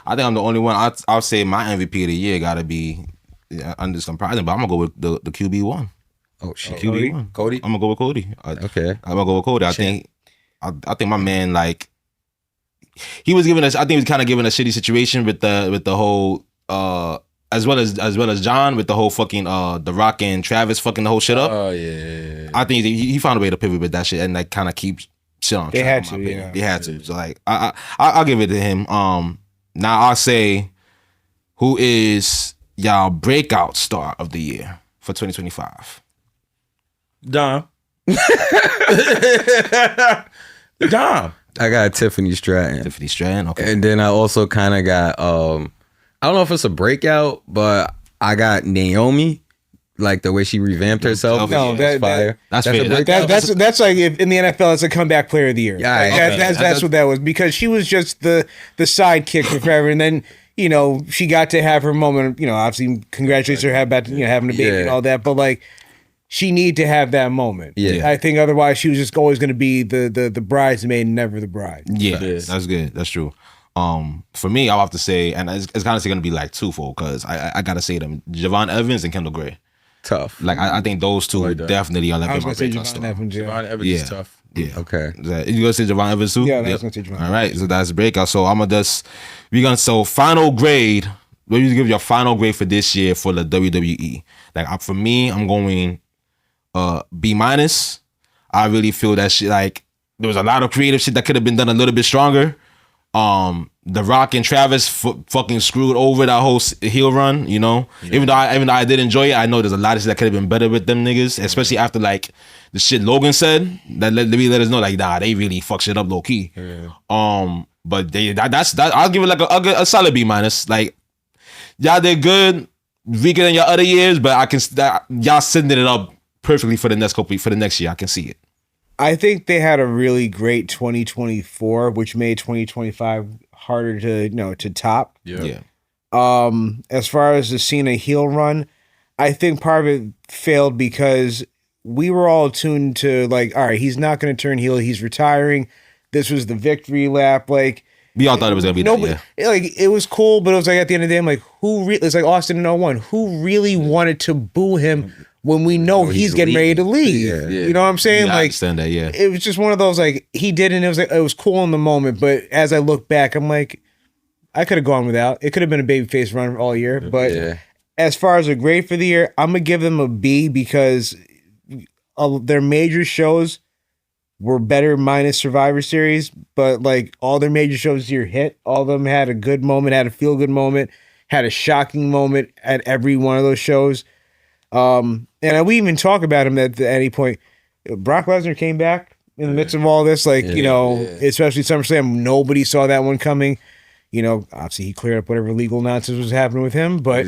I think I'm the only one. I'll say my MVP of the year gotta be. Yeah, I'm just surprising, but I'm gonna go with the QB1. Oh shit. QB1. Cody. I'm gonna go with Cody. Okay. I'm gonna go with Cody. I think my man, like, he was giving us. I think he was kind of giving a shitty situation with the whole as well as John with the whole fucking The Rock and Travis fucking the whole shit up. Oh yeah. I think he found a way to pivot with that shit and like kind of keep shit on. They track, had in my to, opinion. yeah. They had to. So like I'll give it to him. Now I'll say who is y'all breakout star of the year for 2025? Dom. Dom. I got Tiffany Stratton. Tiffany Stratton. Okay. And then I also kind of got I don't know if it's a breakout, but I got Naomi, like the way she revamped herself. No, That's fire. That's a fair. breakout. That's like if in the NFL, that's a comeback player of the year. Yeah, Like, okay. that's what that was, because she was just the sidekick for forever, and then she got to have her moment. Obviously, congratulations her about having a baby and all that, but like she needed to have that moment. Yeah. I think otherwise she was just always going to be the bridesmaid, never the bride. Yeah, that's good. That's true. For me, I'll have to say, and it's kind of going to be like twofold because I gotta say them, Javon Evans and Kendall Gray. Tough. Like I think those two definitely are like I was my going to say breakout Javon star. Evans. Javon Evans is tough. Yeah. Okay. You gonna say Javon Evans too? Yeah, I was gonna say Javon. All right, so that's breakout. So I'm gonna so final grade. What you give your final grade for this year for the WWE? Like for me, I'm going B minus. I really feel that shit, like there was a lot of creative shit that could have been done a little bit stronger. The Rock and Travis fucking screwed over that whole heel run, Even though I did enjoy it, I know there's a lot of shit that could have been better with them niggas, especially after like the shit Logan said that let us know like they really fuck shit up low key. Yeah. But that's I'll give it like a solid B minus. Like y'all did good, weaker than your other years, but I can y'all setting it up perfectly for the next year. I can see it. I think they had a really great 2024, which made 2025 harder to top. Yeah. As far as the Cena heel run, I think part of it failed because we were all tuned to like, all right, he's not going to turn heel, he's retiring. This was the victory lap. Like we all thought it was gonna be that. Yeah. Like it was cool, but it was like at the end of the day, I'm like, it's like Austin in 01. Who really wanted to boo him when we know he's getting ready to leave? Yeah. You know what I'm saying? Yeah, I like, understand that. Yeah. It was just one of those like he did, and it was cool in the moment. But as I look back, I'm like, I could have gone without. It could have been a babyface run all year. But as far as a grade for the year, I'm gonna give them a B because their major shows were better minus Survivor Series, but like all their major shows this year hit. All of them had a good moment, had a feel good moment, had a shocking moment at every one of those shows. And we even talk about him at any point. Brock Lesnar came back in the midst of all this, especially SummerSlam. Nobody saw that one coming. Obviously he cleared up whatever legal nonsense was happening with him, but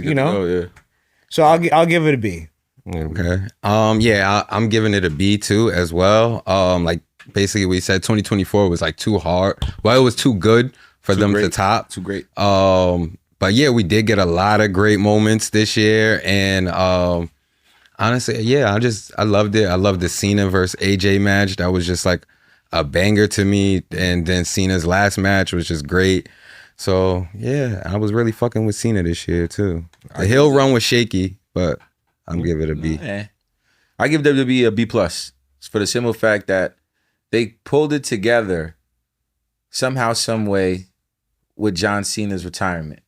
so I'll give it a B. Okay. I'm giving it a B too as well. Like basically we said 2024 was like too hard. Well, it was too good for them to top. Too great. But yeah, we did get a lot of great moments this year, and honestly, I loved it. I loved the Cena versus AJ match. That was just like a banger to me, and then Cena's last match was just great. So yeah, I was really fucking with Cena this year too. The heel run was shaky, but I'm giving it a B. I give WWE a B plus for the simple fact that they pulled it together somehow, some way with John Cena's retirement.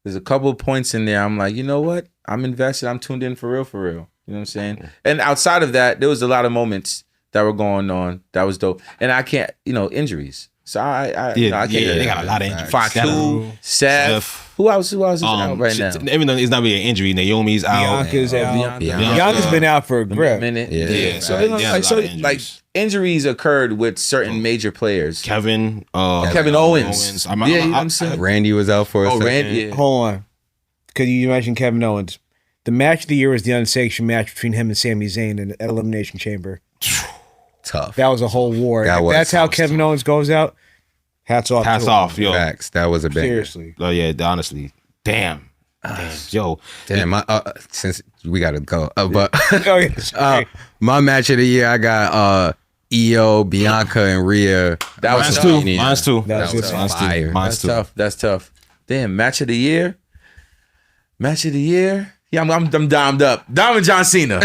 There's a couple of points in there I'm like, you know what? I'm invested. I'm tuned in for real. You know what I'm saying? And outside of that, there was a lot of moments that were going on that was dope. And I can't, injuries. So I Yeah, can't. they got a lot of injuries. Fatu, Seth. Who else is out right now? Even though it's not really an injury, Naomi's out. Bianca's out. Bianca. Bianca's been out for a grip. minute. Yeah. So, Yeah, a lot of like injuries. injuries occurred with certain major players. Kevin Owens. I'm Yeah, you know what I'm saying? Randy was out for a second. Randy. Yeah. Hold on. Because you mentioned Kevin Owens. The match of the year was the unsanctioned match between him and Sami Zayn in the Elimination Chamber. Tough. That was a whole war. That If was that's how tough. Kevin Owens goes out, hats off. Hats to him. off, yo. Facts. That was a banger. Seriously. Oh yeah, honestly, damn, yo. Damn, since we gotta go, but Oh, yeah. my match of the year, I got Io, Bianca, and Rhea. That was Mine's tough. too. Mine's too. That was fire. Mine's too. That's tough. Damn, match of the year. Match of the year. Yeah, I'm dimed up. Diamond John Cena.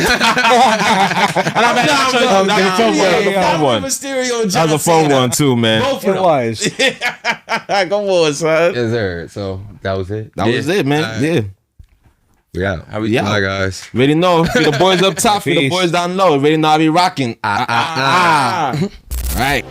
That was a fun one too, man. Both It of them. was. Come on, son. Yes, sir. So that was it. That was it, man. Yeah. We out. How we Yeah. Bye, guys. Ready know. For the boys up top, for the Peace. boys down low. Ready know I be rocking. Right.